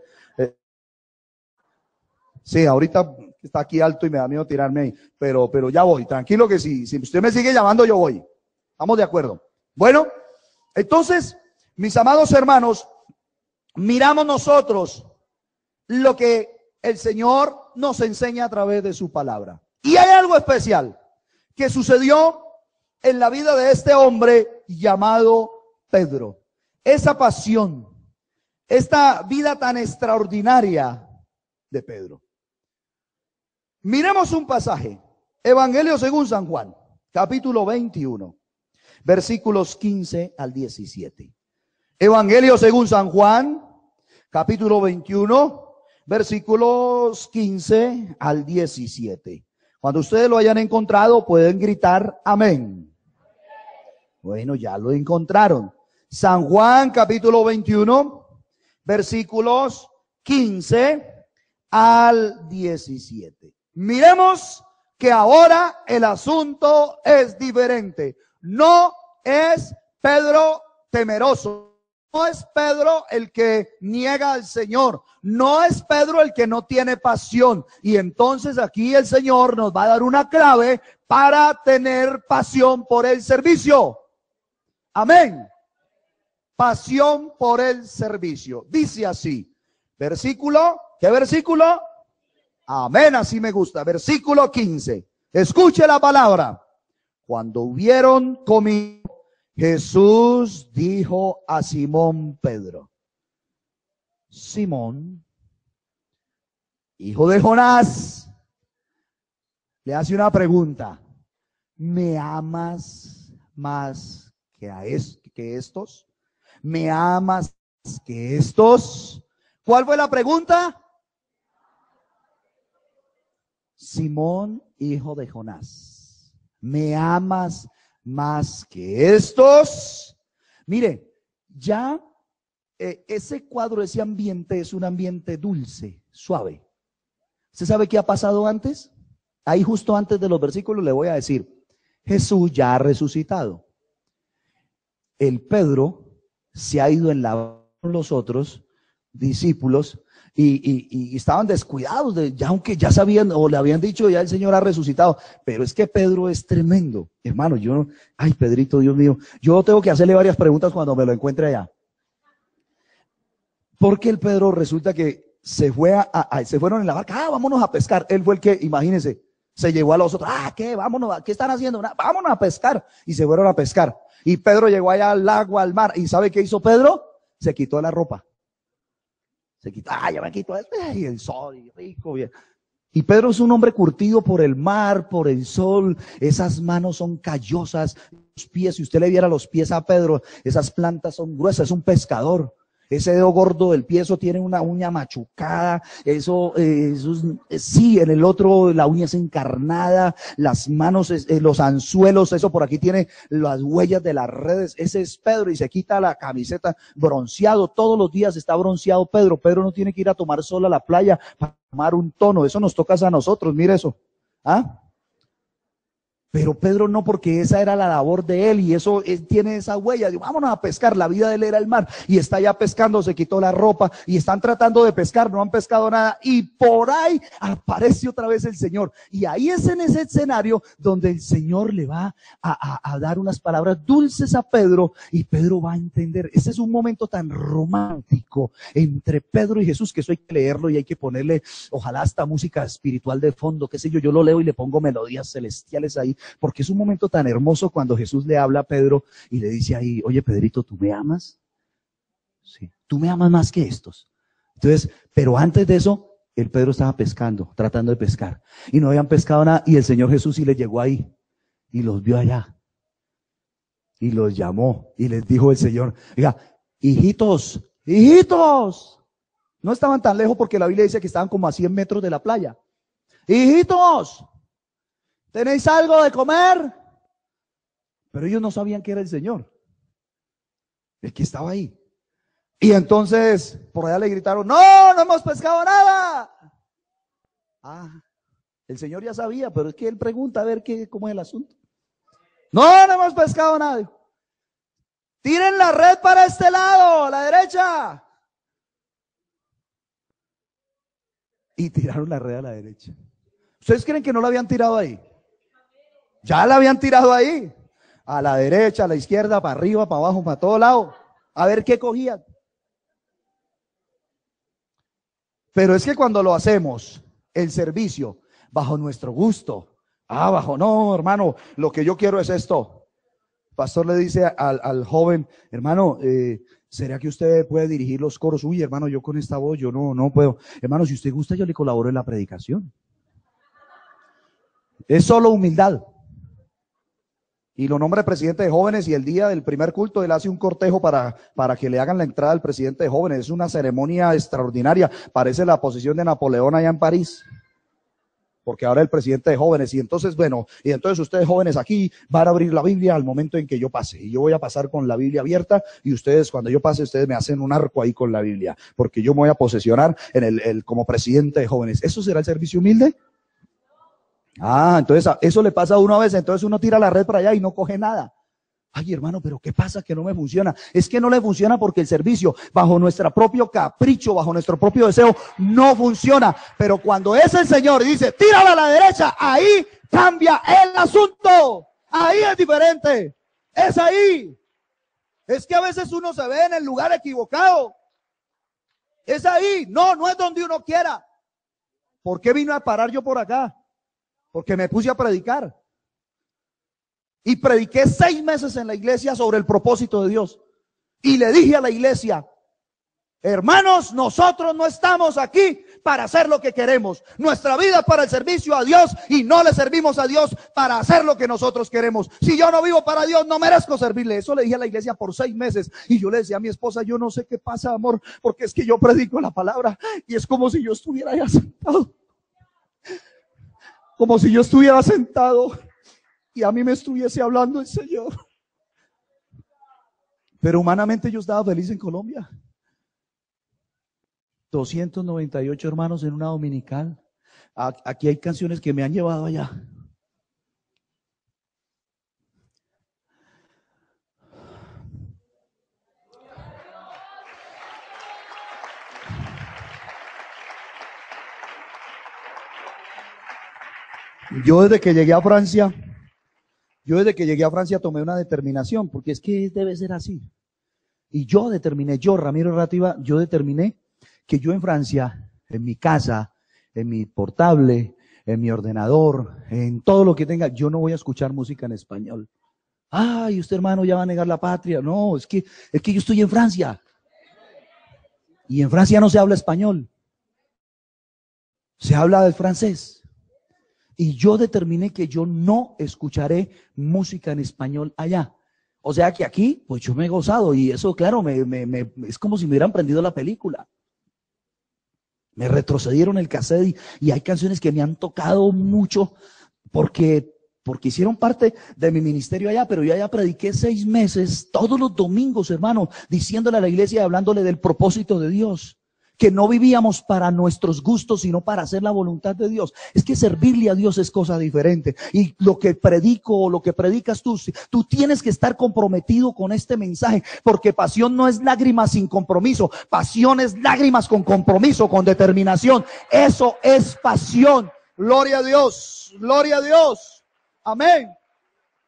Sí, ahorita está aquí alto y me da miedo tirarme ahí, pero ya voy, tranquilo que si usted me sigue llamando, yo voy. ¿Estamos de acuerdo? Bueno, entonces, mis amados hermanos, miramos nosotros lo que el Señor nos enseña a través de su palabra. Y hay algo especial que sucedió en la vida de este hombre llamado Pedro. Esa pasión, esta vida tan extraordinaria de Pedro. Miremos un pasaje, Evangelio según San Juan, capítulo 21, versículos 15 al 17. Evangelio según San Juan, capítulo 21, versículos 15 al 17. Cuando ustedes lo hayan encontrado, pueden gritar amén. Bueno, ya lo encontraron. San Juan, capítulo 21, versículos 15 al 17. Miremos que ahora el asunto es diferente. No es Pedro temeroso. No es Pedro el que niega al Señor. No es Pedro el que no tiene pasión. Y entonces aquí el Señor nos va a dar una clave para tener pasión por el servicio. Amén. Pasión por el servicio. Dice así. Versículo. ¿Qué versículo? Amén, así me gusta. Versículo 15. Escuche la palabra. Cuando hubieron comido, Jesús dijo a Simón Pedro: Simón, hijo de Jonás, le hace una pregunta. ¿Me amas más que estos? ¿Me amas más que estos? ¿Cuál fue la pregunta? Simón, hijo de Jonás, ¿me amas más que estos? Mire, ya ese cuadro, ese ambiente es un ambiente dulce, suave. ¿Usted sabe qué ha pasado antes? Ahí justo antes de los versículos le voy a decir, Jesús ya ha resucitado. El Pedro se ha ido en la con los otros discípulos y estaban descuidados, ya aunque ya sabían o le habían dicho ya el Señor ha resucitado, pero es que Pedro es tremendo, hermano. Ay, Pedrito, Dios mío, yo tengo que hacerle varias preguntas cuando me lo encuentre allá, porque el Pedro resulta que se fueron en la barca, vámonos a pescar. Él fue el que, imagínense, se llevó a los otros, ¿qué? Vámonos, ¿qué están haciendo? Vámonos a pescar, y se fueron a pescar. Y Pedro llegó allá al lago, al mar, y ¿sabe qué hizo Pedro? Se quitó la ropa. Se quitó, ya me quito y el sol, y rico, bien. Y Pedro es un hombre curtido por el mar, por el sol, esas manos son callosas, los pies, si usted le viera los pies a Pedro, esas plantas son gruesas, es un pescador. Ese dedo gordo del pie, eso tiene una uña machucada, sí, en el otro la uña es encarnada, las manos, los anzuelos, eso por aquí tiene las huellas de las redes. Ese es Pedro, y se quita la camiseta, bronceado, todos los días está bronceado Pedro. Pedro no tiene que ir a tomar sol a la playa para tomar un tono, eso nos toca a nosotros, mire eso. Pero Pedro no, porque esa era la labor de él y eso tiene esa huella. Digo, vámonos a pescar. La vida de él era el mar y está ya pescando, se quitó la ropa y están tratando de pescar, no han pescado nada y por ahí aparece otra vez el Señor. Y ahí es en ese escenario donde el Señor le va a dar unas palabras dulces a Pedro y Pedro va a entender. Ese es un momento tan romántico entre Pedro y Jesús que eso hay que leerlo y hay que ponerle, ojalá hasta música espiritual de fondo, qué sé yo lo leo y le pongo melodías celestiales ahí, porque es un momento tan hermoso cuando Jesús le habla a Pedro y le dice ahí, oye Pedrito, ¿tú me amas? Sí, tú me amas más que estos. Entonces, pero antes de eso, el Pedro estaba pescando, tratando de pescar, y no habían pescado nada, y el Señor Jesús sí le llegó ahí, y los vio allá, y los llamó, y les dijo el Señor, oiga, hijitos, no estaban tan lejos porque la Biblia dice que estaban como a 100 metros de la playa. Hijitos, ¿tenéis algo de comer? Pero ellos no sabían que era el Señor, el que estaba ahí. Y entonces por allá le gritaron, no hemos pescado nada. Ah, el Señor ya sabía, pero es que él pregunta a ver cómo es el asunto. No hemos pescado nada. Tiren la red para este lado, a la derecha. Y tiraron la red a la derecha. ¿Ustedes creen que no la habían tirado ahí? Ya la habían tirado ahí. A la derecha, a la izquierda, para arriba, para abajo, para todo lado. A ver qué cogían. Pero es que cuando lo hacemos, el servicio, bajo nuestro gusto. No, hermano, lo que yo quiero es esto. El pastor le dice al joven, hermano, ¿será que usted puede dirigir los coros? Uy, hermano, yo con esta voz, yo no puedo. Hermano, si usted gusta, yo le colaboro en la predicación. Es solo humildad. Y lo nombra el presidente de jóvenes y el día del primer culto él hace un cortejo para que le hagan la entrada al presidente de jóvenes. Es una ceremonia extraordinaria. Parece la posición de Napoleón allá en París. Porque ahora el presidente de jóvenes. Y entonces, y entonces ustedes jóvenes aquí van a abrir la Biblia al momento en que yo pase. Y yo voy a pasar con la Biblia abierta y ustedes, cuando yo pase, ustedes me hacen un arco ahí con la Biblia. Porque yo me voy a posesionar como presidente de jóvenes. ¿Eso será el servicio humilde? Entonces eso le pasa a uno a veces, entonces uno tira la red para allá y no coge nada. Ay, hermano, pero ¿qué pasa que no me funciona? Es que no le funciona porque el servicio, bajo nuestro propio capricho, bajo nuestro propio deseo, no funciona. Pero cuando es el Señor y dice, tírala a la derecha, ahí cambia el asunto. Ahí es diferente. Es ahí. Es que a veces uno se ve en el lugar equivocado. Es ahí. No es donde uno quiera. ¿Por qué vino a parar yo por acá? Porque me puse a predicar. Y prediqué 6 meses en la iglesia sobre el propósito de Dios. Y le dije a la iglesia, hermanos, nosotros no estamos aquí para hacer lo que queremos. Nuestra vida es para el servicio a Dios y no le servimos a Dios para hacer lo que nosotros queremos. Si yo no vivo para Dios, no merezco servirle. Eso le dije a la iglesia por 6 meses. Y yo le decía a mi esposa, yo no sé qué pasa, amor, porque es que yo predico la palabra y es como si yo estuviera allá sentado. Como si yo estuviera sentado y a mí me estuviese hablando el Señor. Pero humanamente yo estaba feliz en Colombia. 298 hermanos en una dominical. Aquí hay canciones que me han llevado allá. Yo desde que llegué a Francia tomé una determinación, porque es que debe ser así. Y yo determiné, Ramiro Rativa, yo determiné que yo en Francia, en mi casa, en mi portable, en mi ordenador, en todo lo que tenga, yo no voy a escuchar música en español. Ay, usted hermano ya va a negar la patria. No, es que yo estoy en Francia. Y en Francia no se habla español. Se habla del francés. Y yo determiné que yo no escucharé música en español allá. O sea que aquí, pues yo me he gozado y eso, claro, es como si me hubieran prendido la película. Me retrocedieron el cassette y hay canciones que me han tocado mucho porque hicieron parte de mi ministerio allá, pero yo allá prediqué 6 meses, todos los domingos, hermano, diciéndole a la iglesia y hablándole del propósito de Dios. que no vivíamos para nuestros gustos, sino para hacer la voluntad de Dios. Es que servirle a Dios es cosa diferente. Y lo que predico o lo que predicas tú tienes que estar comprometido con este mensaje, porque pasión no es lágrimas sin compromiso. Pasión es lágrimas con compromiso, con determinación. Eso es pasión. Gloria a Dios, gloria a Dios. Amén,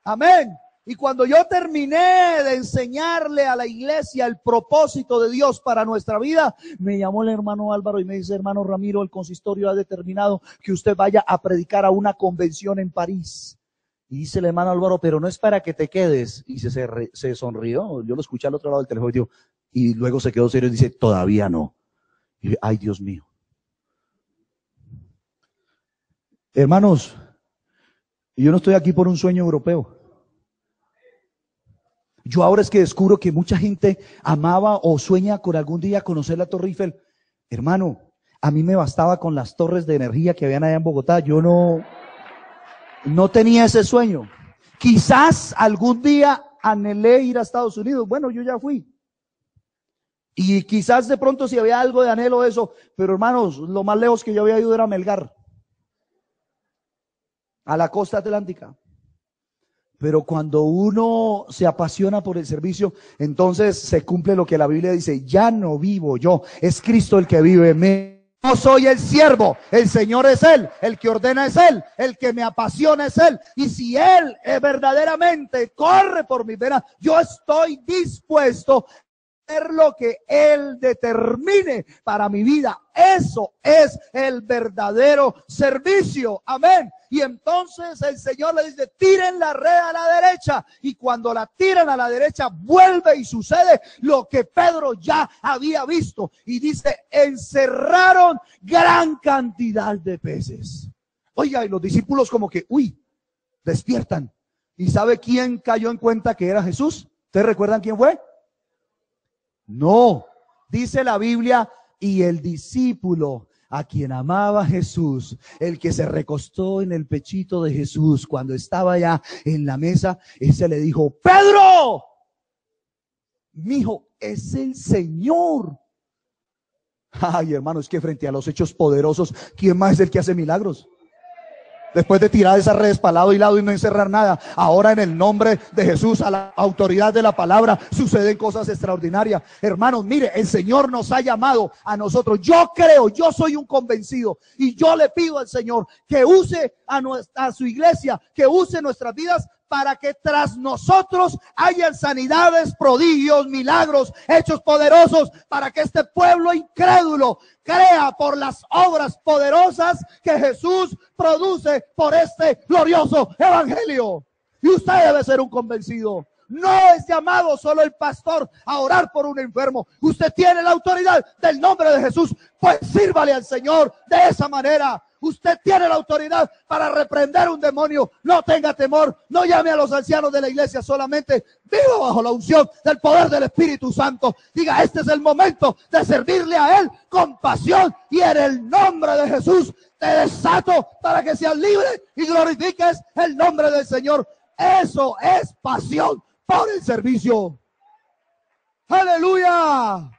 amén. Y cuando yo terminé de enseñarle a la iglesia el propósito de Dios para nuestra vida, me llamó el hermano Álvaro y me dice: hermano Ramiro, el consistorio ha determinado que usted vaya a predicar a una convención en París. Y dice el hermano Álvaro: pero no es para que te quedes. Y se sonrió, yo lo escuché al otro lado del teléfono y luego se quedó serio y dice: todavía no. Y dije: ay, Dios mío. Hermanos, yo no estoy aquí por un sueño europeo. Yo ahora es que descubro que mucha gente amaba o sueña con algún día conocer la Torre Eiffel. Hermano, a mí me bastaba con las torres de energía que habían allá en Bogotá. Yo no tenía ese sueño. Quizás algún día anhelé ir a Estados Unidos. Bueno, yo ya fui. Y quizás de pronto si había algo de anhelo de eso. Pero hermanos, lo más lejos que yo había ido era Melgar, a la costa atlántica. Pero cuando uno se apasiona por el servicio, entonces se cumple lo que la Biblia dice: ya no vivo yo, es Cristo el que vive en mí. No soy el siervo, el Señor es Él, el que ordena es Él, el que me apasiona es Él. Y si Él verdaderamente corre por mis venas, yo estoy dispuesto a hacer lo que Él determine para mi vida. Eso es el verdadero servicio. Amén. Y entonces el Señor le dice: tiren la red a la derecha. Y cuando la tiran a la derecha, vuelve y sucede lo que Pedro ya había visto. Y dice: encerraron gran cantidad de peces. Oiga, y los discípulos como que, despiertan. ¿Y sabe quién cayó en cuenta que era Jesús? ¿Ustedes recuerdan quién fue? No, dice la Biblia: y el discípulo a quien amaba Jesús, el que se recostó en el pechito de Jesús cuando estaba ya en la mesa, ese le dijo: Pedro, mijo, es el Señor. Ay, hermano, es que frente a los hechos poderosos, ¿quién más es el que hace milagros? Después de tirar esas redes para lado y lado y no encerrar nada, ahora en el nombre de Jesús, a la autoridad de la palabra, suceden cosas extraordinarias. Hermanos, mire, el Señor nos ha llamado a nosotros. Yo creo, yo soy un convencido y yo le pido al Señor que use a su iglesia, que use nuestras vidas para que tras nosotros hayan sanidades, prodigios, milagros, hechos poderosos, para que este pueblo incrédulo crea por las obras poderosas que Jesús produce por este glorioso evangelio. Y usted debe ser un convencido. No es llamado solo el pastor a orar por un enfermo. Usted tiene la autoridad del nombre de Jesús, pues sírvale al Señor de esa manera. Usted tiene la autoridad para reprender un demonio. No tenga temor, no llame a los ancianos de la iglesia, solamente viva bajo la unción del poder del Espíritu Santo. Diga: este es el momento de servirle a Él con pasión, y en el nombre de Jesús te desato para que seas libre y glorifiques el nombre del Señor. Eso es pasión por el servicio. ¡Aleluya!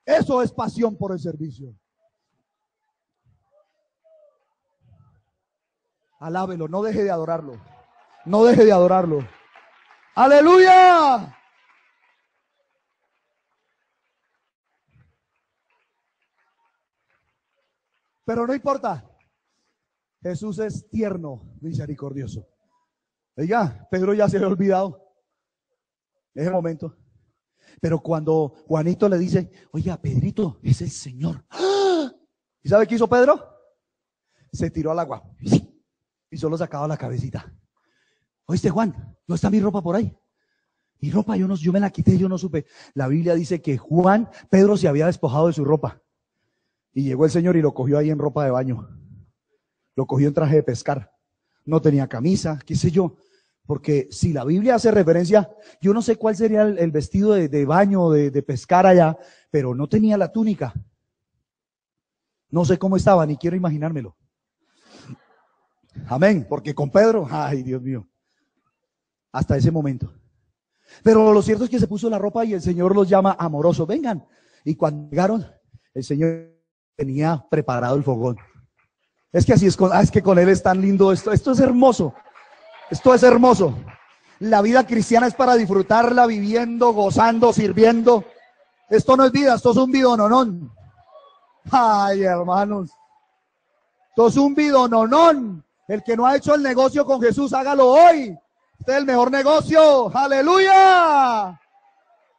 Eso es pasión por el servicio. Alábelo, no deje de adorarlo. No deje de adorarlo. ¡Aleluya! Pero no importa. Jesús es tierno, misericordioso. Oiga, Pedro ya se había olvidado. En ese momento. Pero cuando Juanito le dice: oiga, Pedrito, es el Señor. ¡Ah! ¿Y sabe qué hizo Pedro? Se tiró al agua y solo sacaba la cabecita. ¿Oíste, Juan? ¿No está mi ropa por ahí? Mi ropa, yo me la quité, yo no supe. La Biblia dice que Pedro se había despojado de su ropa. Y llegó el Señor y lo cogió ahí en ropa de baño. Lo cogió en traje de pescar. No tenía camisa, qué sé yo. Porque si la Biblia hace referencia, yo no sé cuál sería el vestido de baño, de pescar allá, pero no tenía la túnica. No sé cómo estaba, ni quiero imaginármelo. Amén, porque con Pedro, ay, Dios mío, hasta ese momento. Pero lo cierto es que se puso la ropa y el Señor los llama amorosos: vengan. Y cuando llegaron, el Señor tenía preparado el fogón. Es que así es que con Él es tan lindo esto. Esto es hermoso. Esto es hermoso. La vida cristiana es para disfrutarla, viviendo, gozando, sirviendo. Esto no es vida, esto es un bidononón. Ay, hermanos. Esto es un bidononón. El que no ha hecho el negocio con Jesús, hágalo hoy. Este es el mejor negocio. ¡Aleluya!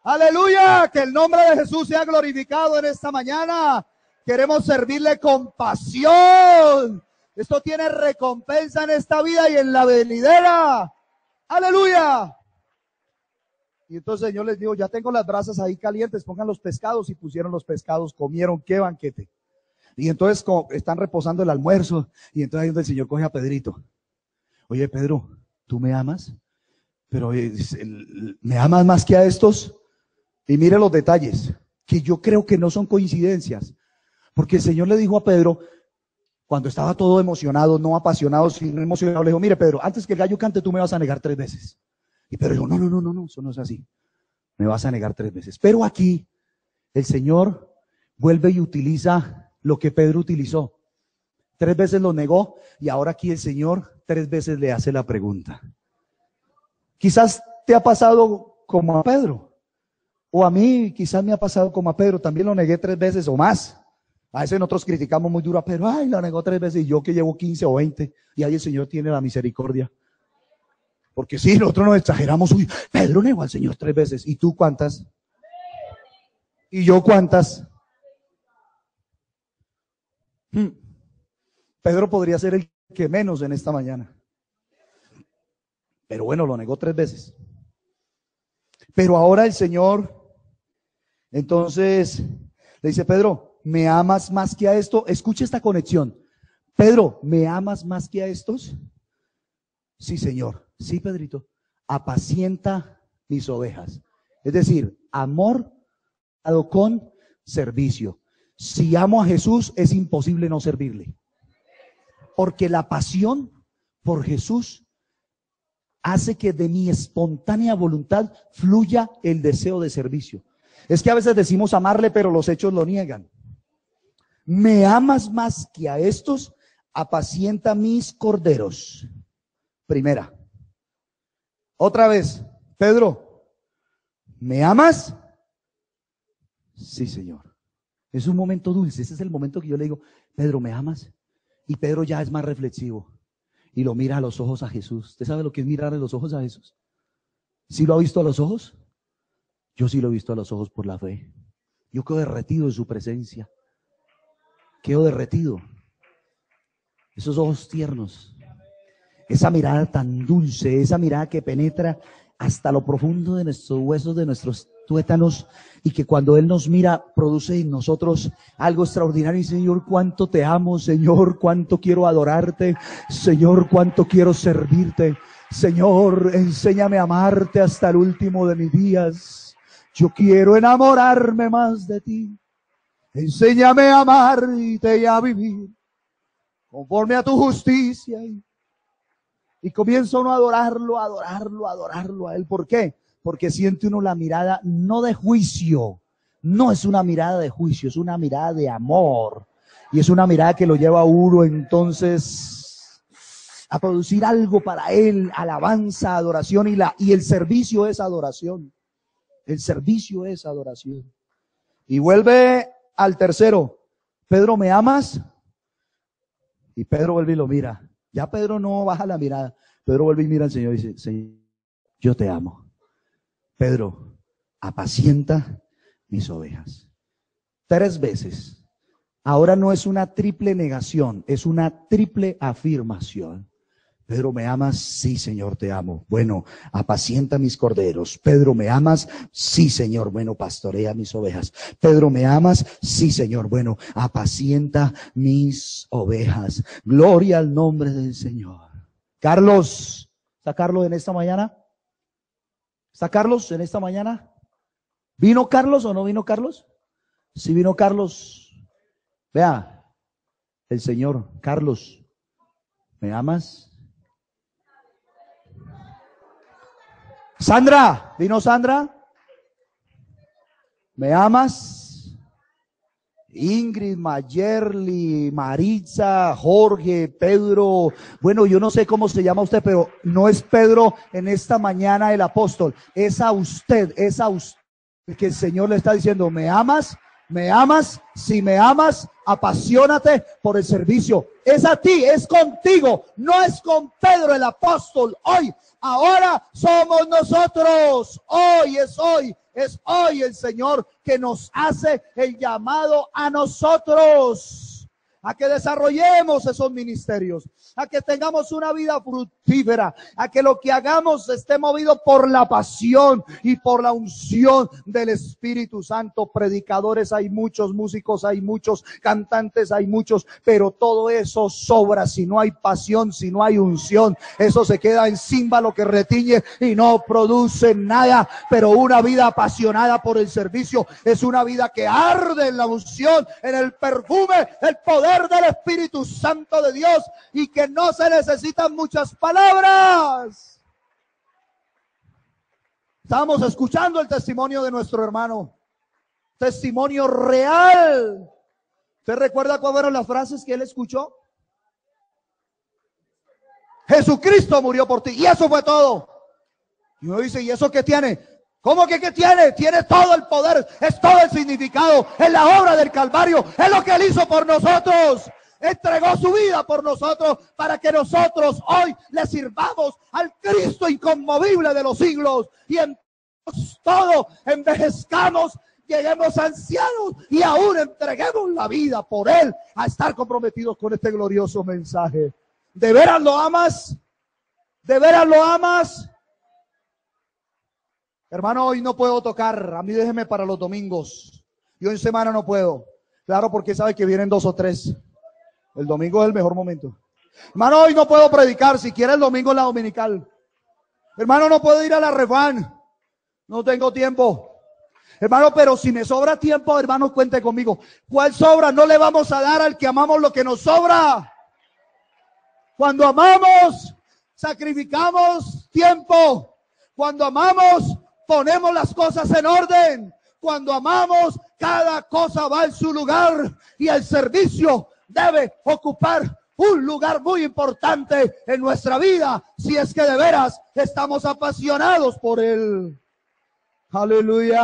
¡Aleluya! Que el nombre de Jesús sea glorificado en esta mañana. Queremos servirle con pasión. Esto tiene recompensa en esta vida y en la venidera. ¡Aleluya! Y entonces el Señor les dijo, ya tengo las brasas ahí calientes, pongan los pescados, y pusieron los pescados, comieron, qué banquete. Y entonces están reposando el almuerzo, y entonces ahí donde el Señor coge a Pedrito. Oye, Pedro, ¿tú me amas? Pero ¿me amas más que a estos? Y mire los detalles, que yo creo que no son coincidencias. Porque el Señor le dijo a Pedro, cuando estaba todo emocionado, no apasionado, sino emocionado, le dijo, mire Pedro, antes que el gallo cante, tú me vas a negar 3 veces. Y Pedro dijo, no, eso no es así. Me vas a negar 3 veces. Pero aquí, el Señor vuelve y utiliza lo que Pedro utilizó. 3 veces lo negó, y ahora aquí el Señor 3 veces le hace la pregunta. Quizás te ha pasado como a Pedro, o a mí quizás me ha pasado como a Pedro, también lo negué 3 veces o más. A veces nosotros criticamos muy duro a Pedro, ay, lo negó 3 veces, y yo que llevo 15 o 20, y ahí el Señor tiene la misericordia. Porque sí, nosotros nos exageramos, uy, Pedro negó al Señor 3 veces, ¿y tú cuántas? ¿Y yo cuántas? Pedro podría ser el que menos en esta mañana. Pero bueno, lo negó 3 veces. Pero ahora el Señor, entonces, le dice, Pedro, ¿me amas más que a esto? Escucha esta conexión. Pedro, ¿me amas más que a estos? Sí, Señor. Sí, Pedrito. Apacienta mis ovejas. Es decir, amor con servicio. Si amo a Jesús, es imposible no servirle. Porque la pasión por Jesús hace que de mi espontánea voluntad fluya el deseo de servicio. Es que a veces decimos amarle, pero los hechos lo niegan. ¿Me amas más que a estos? Apacienta mis corderos. Primera. Otra vez, Pedro, ¿me amas? Sí, Señor. Es un momento dulce. Ese es el momento que yo le digo, Pedro, ¿me amas? Y Pedro ya es más reflexivo y lo mira a los ojos a Jesús. ¿Usted sabe lo que es mirar a los ojos a Jesús? ¿Sí lo ha visto a los ojos? Yo sí lo he visto a los ojos por la fe. Yo quedo derretido en su presencia. Quedo derretido. Esos ojos tiernos. Esa mirada tan dulce, esa mirada que penetra hasta lo profundo de nuestros huesos, de nuestros tuétanos, y que cuando Él nos mira, produce en nosotros algo extraordinario. Y Señor, cuánto te amo, Señor, cuánto quiero adorarte, Señor, cuánto quiero servirte. Señor, enséñame a amarte hasta el último de mis días. Yo quiero enamorarme más de ti. Enséñame a amarte y a vivir conforme a tu justicia. Y comienza uno a adorarlo a Él. ¿Por qué? Porque siente uno la mirada no de juicio. No es una mirada de juicio, es una mirada de amor. Y es una mirada que lo lleva a uno entonces a producir algo para Él, alabanza, adoración, y el servicio es adoración. El servicio es adoración. Y vuelve al tercero. Pedro, ¿me amas? Y Pedro vuelve y lo mira. Ya Pedro no baja la mirada. Pedro vuelve y mira al Señor y dice, Señor, yo te amo. Pedro, apacienta mis ovejas. 3 veces. Ahora no es una triple negación, es una triple afirmación. Pedro, ¿me amas? Sí, Señor, te amo. Bueno, apacienta mis corderos. Pedro, ¿me amas? Sí, Señor. Bueno, pastorea mis ovejas. Pedro, ¿me amas? Sí, Señor. Bueno, apacienta mis ovejas. Gloria al nombre del Señor. Carlos, ¿está Carlos en esta mañana? ¿Está Carlos en esta mañana? ¿Vino Carlos o no vino Carlos? Sí vino Carlos. Vea, el Señor. Carlos, ¿me amas? Sandra, ¿vino Sandra? ¿Me amas? Ingrid, Mayerly, Maritza, Jorge, Pedro. Bueno, yo no sé cómo se llama usted, pero no es Pedro en esta mañana el apóstol. Es a usted que el Señor le está diciendo, ¿me amas? ¿Me amas? Si me amas, apasionate por el servicio. Es a ti, es contigo, no es con Pedro el apóstol. Hoy, ahora somos nosotros. Hoy es hoy el Señor que nos hace el llamado a nosotros, a que desarrollemos esos ministerios, a que tengamos una vida fructífera, a que lo que hagamos esté movido por la pasión y por la unción del Espíritu Santo. Predicadores hay muchos, músicos hay muchos, cantantes hay muchos, pero todo eso sobra si no hay pasión, si no hay unción. Eso se queda en címbalo que retiñe y no produce nada. Pero una vida apasionada por el servicio es una vida que arde en la unción, en el perfume, el poder del Espíritu Santo de Dios, y que no se necesitan muchas palabras. Estamos escuchando el testimonio de nuestro hermano, testimonio real. ¿Usted recuerda cuáles fueron las frases que él escuchó? Jesucristo murió por ti, y eso fue todo. Y uno dice, ¿y eso qué tiene? ¿Cómo que qué tiene? Tiene todo el poder, es todo el significado, es la obra del Calvario, es lo que Él hizo por nosotros. Entregó su vida por nosotros para que nosotros hoy le sirvamos al Cristo inconmovible de los siglos, y en todo envejezcamos, lleguemos ancianos y aún entreguemos la vida por Él, a estar comprometidos con este glorioso mensaje. ¿De veras lo amas? ¿De veras lo amas? Hermano, hoy no puedo tocar, a mí déjeme para los domingos. Yo en semana no puedo. Claro, porque sabe que vienen 2 o 3. El domingo es el mejor momento. Hermano, hoy no puedo predicar, si quiere el domingo en la dominical. Hermano, no puedo ir a la Refán, no tengo tiempo. Hermano, pero si me sobra tiempo, hermano, cuente conmigo. ¿Cuál sobra? No le vamos a dar al que amamos lo que nos sobra. Cuando amamos, sacrificamos tiempo. Cuando amamos, ponemos las cosas en orden. Cuando amamos, cada cosa va en su lugar, y el servicio debe ocupar un lugar muy importante en nuestra vida, si es que de veras estamos apasionados por Él. Aleluya.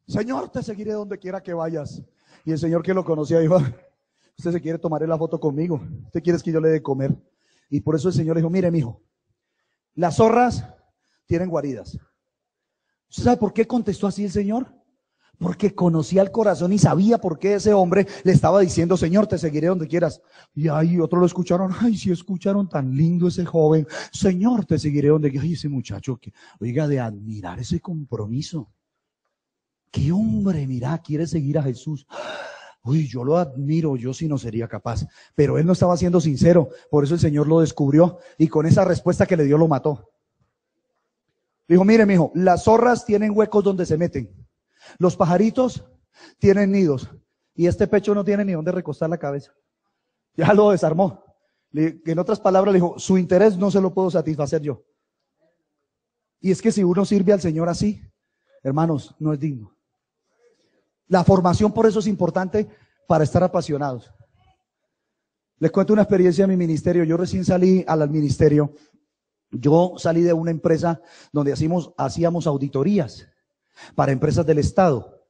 Señor, te seguiré donde quiera que vayas. Y el Señor, que lo conocía, dijo, usted se quiere tomar la foto conmigo, usted quiere que yo le dé de comer. Y por eso el Señor le dijo, mire, mijo, las zorras tienen guaridas. ¿Usted sabe por qué contestó así el Señor? Porque conocía el corazón y sabía por qué ese hombre le estaba diciendo, Señor, te seguiré donde quieras. Y ahí otros lo escucharon, ay, sí escucharon, tan lindo ese joven. Señor, te seguiré donde quieras. Ay, ese muchacho, que, oiga, de admirar ese compromiso. ¿Qué hombre, mira, quiere seguir a Jesús? Uy, yo lo admiro, yo sí no sería capaz. Pero él no estaba siendo sincero, por eso el Señor lo descubrió, y con esa respuesta que le dio lo mató. Dijo, mire, mijo, las zorras tienen huecos donde se meten, los pajaritos tienen nidos, y este pecho no tiene ni dónde recostar la cabeza. Ya lo desarmó. En otras palabras le dijo, su interés no se lo puedo satisfacer yo. Y es que si uno sirve al Señor así, hermanos, no es digno. La formación por eso es importante, para estar apasionados. Les cuento una experiencia de mi ministerio. Yo recién salí al ministerio. Yo salí de una empresa donde hacíamos auditorías para empresas del Estado.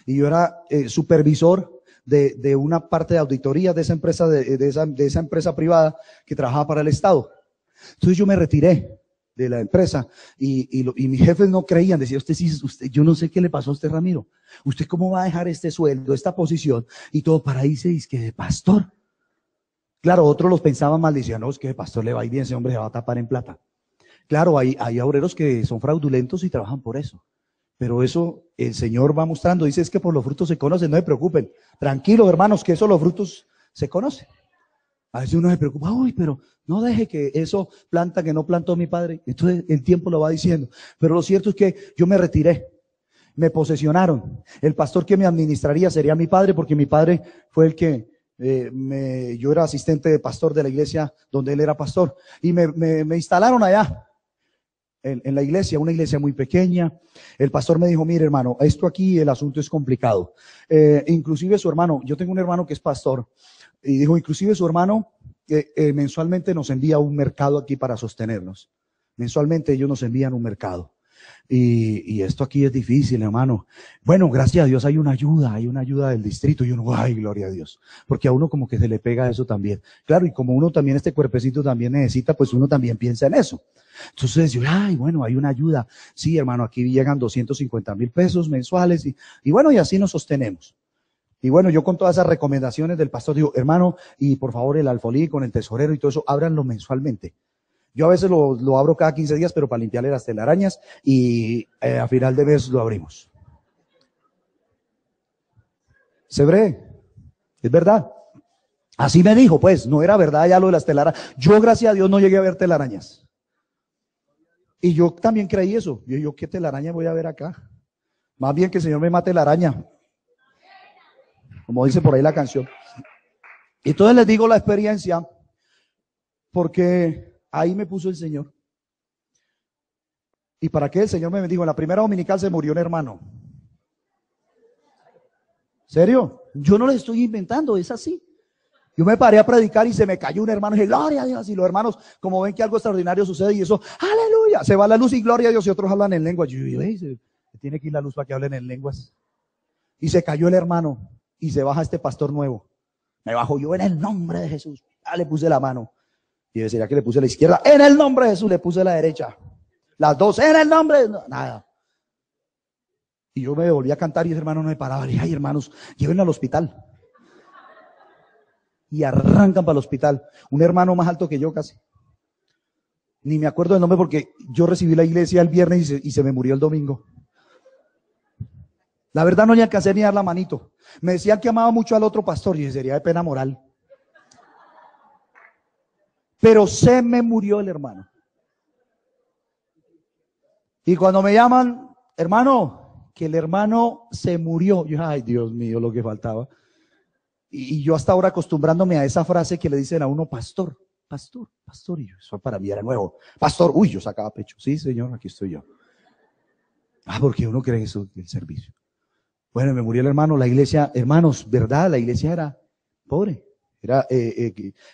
Y yo era supervisor de una parte de auditoría de esa empresa, de esa empresa privada que trabajaba para el Estado. Entonces yo me retiré de la empresa, y mis jefes no creían, decían, usted, yo no sé qué le pasó a usted, Ramiro, usted cómo va a dejar este sueldo, esta posición y todo para irse dizque de pastor. Claro, otros los pensaban mal, decían, no, es que de pastor le va a ir bien, ese hombre se va a tapar en plata. Claro, hay obreros que son fraudulentos y trabajan por eso, pero eso el Señor va mostrando, dice, es que por los frutos se conocen, no se preocupen, tranquilos hermanos, que eso los frutos se conocen. A veces uno se preocupa, uy, pero no deje que eso planta que no plantó mi padre. Entonces el tiempo lo va diciendo. Pero lo cierto es que yo me retiré, me posesionaron. El pastor que me administraría sería mi padre, porque mi padre fue el que yo era asistente de pastor de la iglesia donde él era pastor, y me instalaron allá en la iglesia, una iglesia muy pequeña. El pastor me dijo, mire hermano, esto aquí el asunto es complicado. Inclusive su hermano, yo tengo un hermano que es pastor, y dijo, inclusive su hermano mensualmente nos envía un mercado aquí para sostenernos. Mensualmente ellos nos envían un mercado. Y esto aquí es difícil, hermano. Bueno, gracias a Dios hay una ayuda del distrito. Y uno, ay, gloria a Dios. Porque a uno como que se le pega eso también. Claro, y como uno también, este cuerpecito también necesita, pues uno también piensa en eso. Entonces yo, ay, bueno, hay una ayuda. Sí, hermano, aquí llegan 250,000 pesos mensuales y bueno, y así nos sostenemos. Y bueno, yo con todas esas recomendaciones del pastor digo, hermano, y por favor el alfolí con el tesorero y todo eso, ábranlo mensualmente. Yo a veces lo abro cada 15 días, pero para limpiarle las telarañas y a final de mes lo abrimos. ¿Se ve? Es verdad. Así me dijo, pues, no era verdad ya lo de las telarañas. Yo, gracias a Dios, no llegué a ver telarañas. Y yo también creí eso. Yo ¿qué telaraña voy a ver acá? Más bien que el Señor me mate la araña. Como dice por ahí la canción. Y entonces les digo la experiencia, porque ahí me puso el Señor. ¿Y para qué el Señor me bendijo? En la primera dominical se murió un hermano. ¿Serio? Yo no le estoy inventando, es así. Yo me paré a predicar y se me cayó un hermano y dije, gloria a Dios. Y los hermanos, como ven que algo extraordinario sucede y eso, aleluya, se va la luz y gloria a Dios, y otros hablan en lenguas. Yo digo, se tiene que ir la luz para que hablen en lenguas. Y se cayó el hermano y se baja este pastor nuevo. Me bajo yo en el nombre de Jesús. Le puse la mano. Y decía que le puse la izquierda, en el nombre de Jesús, le puse la derecha. Las dos, en el nombre de... Nada. Y yo me volví a cantar y ese hermano no me paraba. Le dije, ay hermanos, llévenlo al hospital. Y arrancan para el hospital. Un hermano más alto que yo casi. Ni me acuerdo del nombre porque yo recibí la iglesia el viernes y se me murió el domingo. La verdad no le alcancé ni a dar la manito. Me decían que amaba mucho al otro pastor y sería de pena moral. Pero se me murió el hermano. Y cuando me llaman, hermano, que el hermano se murió. Yo, ay Dios mío, lo que faltaba. Y yo hasta ahora acostumbrándome a esa frase que le dicen a uno, pastor, pastor, pastor. Y eso para mí era nuevo. Pastor, uy, yo sacaba pecho. Sí, señor, aquí estoy yo. Porque uno cree eso del servicio. Bueno, me murió el hermano, la iglesia, hermanos, ¿verdad? La iglesia era pobre. Era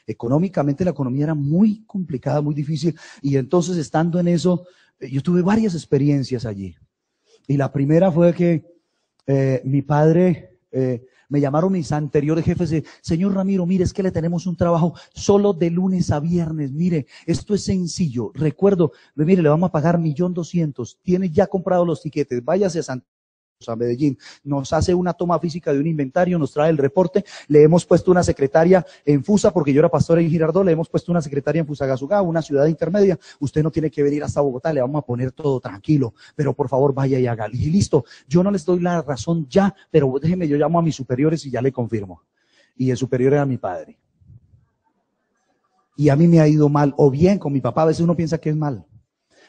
económicamente la economía era muy complicada, muy difícil, y entonces estando en eso, yo tuve varias experiencias allí. Y la primera fue que mi padre, me llamaron mis anteriores jefes de, señor Ramiro, mire, es que le tenemos un trabajo solo de lunes a viernes, mire, esto es sencillo, recuerdo, mire, le vamos a pagar 1.200.000, tiene ya comprado los tiquetes, váyase a Medellín, nos hace una toma física de un inventario, nos trae el reporte, le hemos puesto una secretaria en Fusa, porque yo era pastor en Girardot, le hemos puesto una secretaria en Fusagasugá, una ciudad intermedia, usted no tiene que venir hasta Bogotá, le vamos a poner todo tranquilo, pero por favor vaya y haga. Y listo, yo no les doy la razón ya, pero déjeme, yo llamo a mis superiores y ya le confirmo. Y el superior era mi padre. Y a mí me ha ido mal, o bien con mi papá, a veces uno piensa que es mal,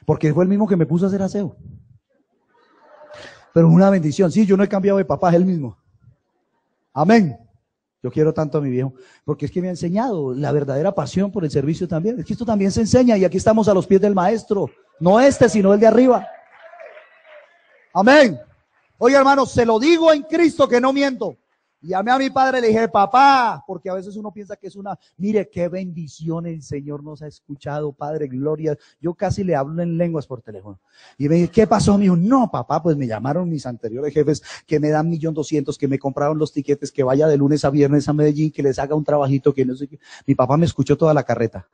porque fue el mismo que me puso a hacer aseo. Pero una bendición. Sí, yo no he cambiado de papá, es el mismo. Amén. Yo quiero tanto a mi viejo, porque es que me ha enseñado la verdadera pasión por el servicio también. Es que esto también se enseña y aquí estamos a los pies del maestro. No este, sino el de arriba. Amén. Oye, hermanos, se lo digo en Cristo que no miento. Llamé a mi padre, le dije, papá, porque a veces uno piensa que es una, mire qué bendición el Señor nos ha escuchado, Padre, gloria. Yo casi le hablo en lenguas por teléfono. Y me dije, ¿qué pasó? Me dijo, no, papá, pues me llamaron mis anteriores jefes que me dan 1.200.000, que me compraron los tiquetes, que vaya de lunes a viernes a Medellín, que les haga un trabajito, que no sé qué. Mi papá me escuchó toda la carreta,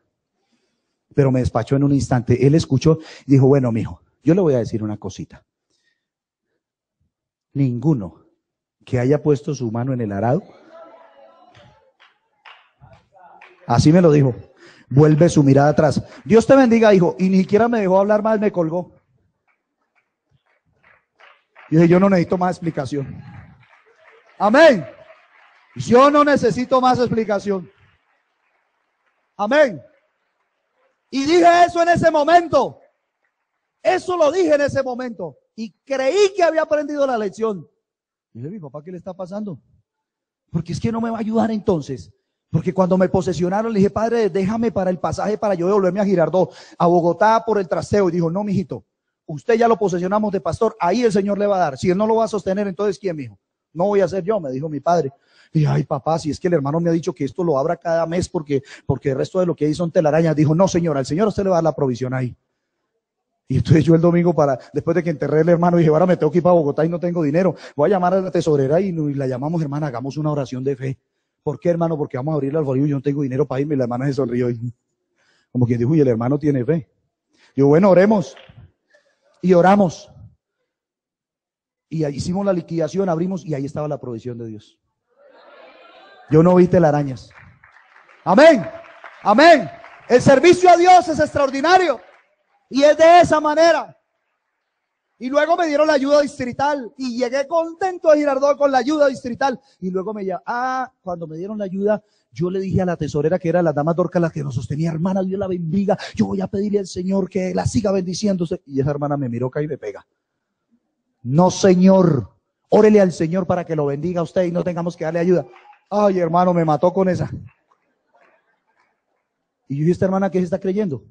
pero me despachó en un instante. Él escuchó y dijo, bueno, mijo, yo le voy a decir una cosita. Ninguno que haya puesto su mano en el arado, así me lo dijo, vuelve su mirada atrás. Dios te bendiga, hijo. Y ni siquiera me dejó hablar más, me colgó. Y dije, yo no necesito más explicación. Amén. Yo no necesito más explicación. Amén. Y dije eso en ese momento. Eso lo dije en ese momento. Y creí que había aprendido la lección. Y dije, mi papá, ¿qué le está pasando? Porque es que no me va a ayudar entonces. Porque cuando me posesionaron le dije, padre, déjame para el pasaje para yo devolverme a Girardot, a Bogotá por el trasteo. Y dijo, no, mijito, usted ya lo posesionamos de pastor, ahí el Señor le va a dar. Si él no lo va a sostener, entonces ¿quién, mijo? No voy a ser yo, me dijo mi padre. Y ay, papá, si es que el hermano me ha dicho que esto lo abra cada mes porque el resto de lo que hay son telarañas. Dijo, no, señora, al Señor usted le va a dar la provisión ahí. Y entonces yo el domingo, después de que enterré al hermano, dije, ahora me tengo que ir para Bogotá y no tengo dinero. Voy a llamar a la tesorera y la llamamos, hermana, hagamos una oración de fe. ¿Por qué, hermano? Porque vamos a abrir el alfolí y yo no tengo dinero para irme. Y la hermana se sonrió y como quien dijo, uy, el hermano tiene fe. Yo, bueno, oremos. Y oramos. Y ahí hicimos la liquidación, abrimos y ahí estaba la provisión de Dios. Yo no vi telarañas. Amén. Amén. El servicio a Dios es extraordinario. Y es de esa manera. Y luego me dieron la ayuda distrital. Y llegué contento a Girardot con la ayuda distrital. Y luego cuando me dieron la ayuda, yo le dije a la tesorera, que era la dama Dorca, la que nos sostenía, hermana, Dios la bendiga. Yo voy a pedirle al Señor que la siga bendiciéndose. Y esa hermana me miró, cae y me pega. No, señor. Órele al Señor para que lo bendiga a usted y no tengamos que darle ayuda. Ay, hermano, me mató con esa. Y yo dije, esta hermana, ¿qué se está creyendo?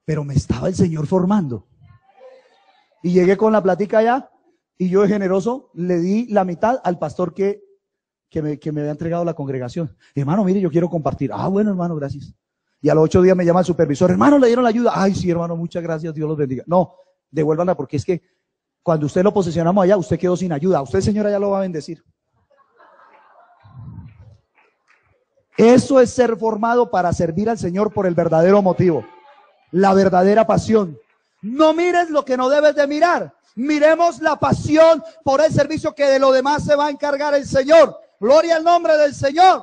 Pero me estaba el Señor formando. Y llegué con la plática allá y yo de generoso le di la mitad al pastor que me había entregado la congregación. Hermano, mire, yo quiero compartir. Ah, bueno, hermano, gracias. Y a los 8 días me llama el supervisor. Hermano, le dieron la ayuda. Ay, sí, hermano, muchas gracias, Dios los bendiga. No, devuélvanla porque es que cuando usted lo posesionamos allá, usted quedó sin ayuda. A usted, señora, ya lo va a bendecir. Eso es ser formado para servir al Señor por el verdadero motivo, la verdadera pasión. No mires lo que no debes de mirar. Miremos la pasión por el servicio, que de lo demás se va a encargar el Señor. Gloria al nombre del Señor.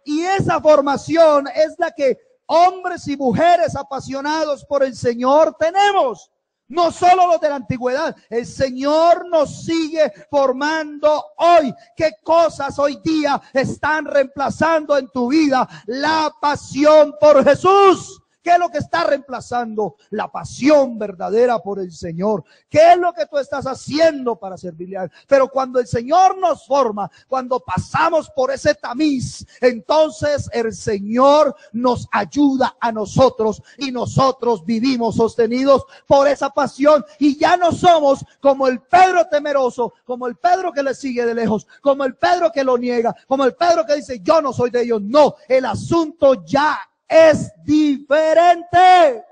Y esa formación es la que hombres y mujeres apasionados por el Señor tenemos. No solo los de la antigüedad, el Señor nos sigue formando hoy. ¿Qué cosas hoy día están reemplazando en tu vida la pasión por Jesús? ¿Qué es lo que está reemplazando la pasión verdadera por el Señor? ¿Qué es lo que tú estás haciendo para servirle a Él? Pero cuando el Señor nos forma, cuando pasamos por ese tamiz, entonces el Señor nos ayuda a nosotros y nosotros vivimos sostenidos por esa pasión y ya no somos como el Pedro temeroso, como el Pedro que le sigue de lejos, como el Pedro que lo niega, como el Pedro que dice yo no soy de ellos. No, el asunto ya es diferente,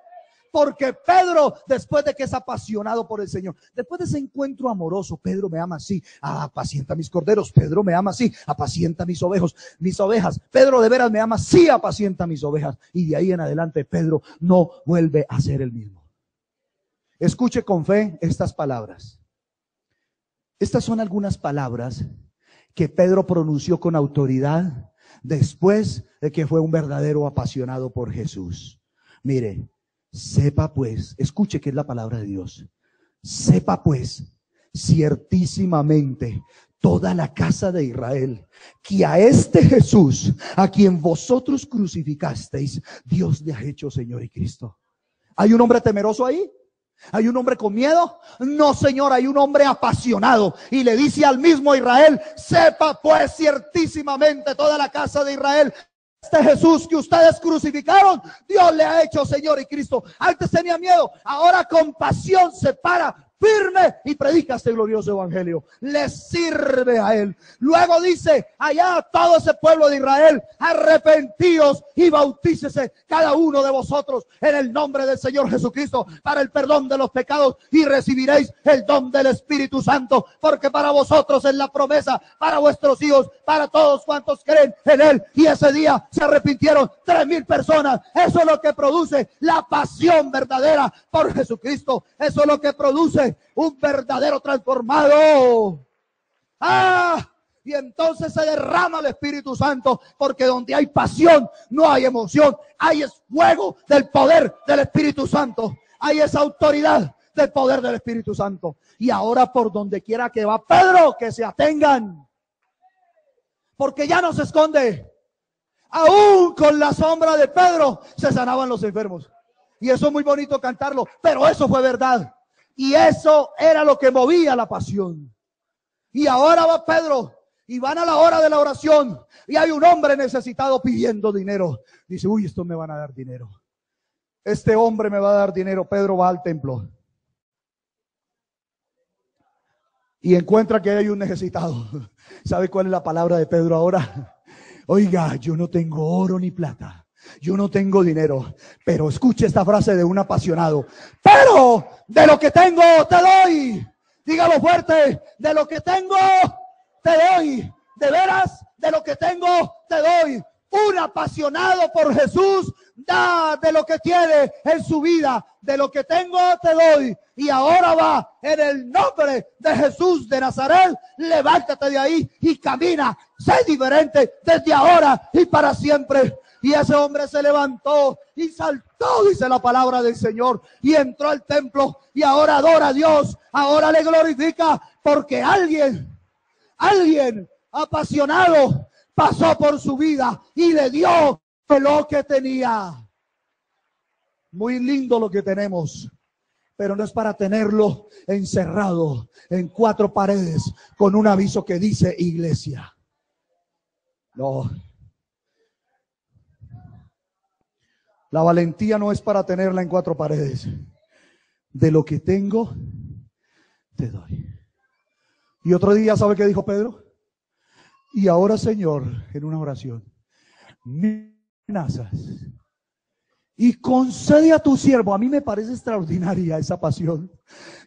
porque Pedro, después de que es apasionado por el Señor, después de ese encuentro amoroso, Pedro me ama así, apacienta mis corderos. Pedro me ama así, apacienta mis ovejas. Pedro de veras me ama así, apacienta mis ovejas. Y de ahí en adelante Pedro no vuelve a ser el mismo. Escuche con fe estas palabras. Estas son algunas palabras que Pedro pronunció con autoridad después de que fue un verdadero apasionado por Jesús. Mire, sepa pues, escuche que es la palabra de Dios. Sepa pues, ciertísimamente, toda la casa de Israel, que a este Jesús, a quien vosotros crucificasteis, Dios le ha hecho Señor y Cristo. ¿Hay un hombre temeroso ahí? ¿Hay un hombre con miedo? No, Señor, hay un hombre apasionado. Y le dice al mismo Israel, sepa pues ciertísimamente toda la casa de Israel, este Jesús que ustedes crucificaron, Dios le ha hecho Señor y Cristo. Antes tenía miedo, ahora con pasión se para firme y predica este glorioso evangelio. Le sirve a él. Luego dice, allá todo ese pueblo de Israel, arrepentíos y bautícese cada uno de vosotros en el nombre del Señor Jesucristo para el perdón de los pecados y recibiréis el don del Espíritu Santo, porque para vosotros es la promesa, para vuestros hijos, para todos cuantos creen en él. Y ese día se arrepintieron 3,000 personas. Eso es lo que produce la pasión verdadera por Jesucristo. Eso es lo que produce un verdadero transformado. Y entonces se derrama el Espíritu Santo, porque donde hay pasión no hay emoción, hay es fuego del poder del Espíritu Santo, hay esa autoridad del poder del Espíritu Santo. Y ahora por donde quiera que va Pedro, que se atengan, porque ya no se esconde. Aún con la sombra de Pedro se sanaban los enfermos. Y eso es muy bonito cantarlo, pero eso fue verdad. Y eso era lo que movía la pasión. Y ahora va Pedro y van a la hora de la oración y hay un hombre necesitado pidiendo dinero. Dice, uy, estos me van a dar dinero. Este hombre me va a dar dinero. Pedro va al templo y encuentra que hay un necesitado. ¿Sabe cuál es la palabra de Pedro ahora? Oiga, yo no tengo oro ni plata, yo no tengo dinero, pero escuche esta frase de un apasionado. Pero de lo que tengo te doy. Dígalo fuerte, de lo que tengo te doy. De veras, de lo que tengo te doy. Un apasionado por Jesús da de lo que tiene en su vida. De lo que tengo te doy. Y ahora va, en el nombre de Jesús de Nazaret, levántate de ahí y camina. Sé diferente desde ahora y para siempre. Y ese hombre se levantó y saltó, dice la palabra del Señor, y entró al templo y ahora adora a Dios, ahora le glorifica, porque alguien apasionado pasó por su vida y le dio lo que tenía. Muy lindo lo que tenemos, pero no es para tenerlo encerrado en 4 paredes con un aviso que dice iglesia. No. La valentía no es para tenerla en 4 paredes. De lo que tengo, te doy. Y otro día, ¿sabe qué dijo Pedro? Y ahora, Señor, en una oración, me amenazas y concede a tu siervo. A mí me parece extraordinaria esa pasión.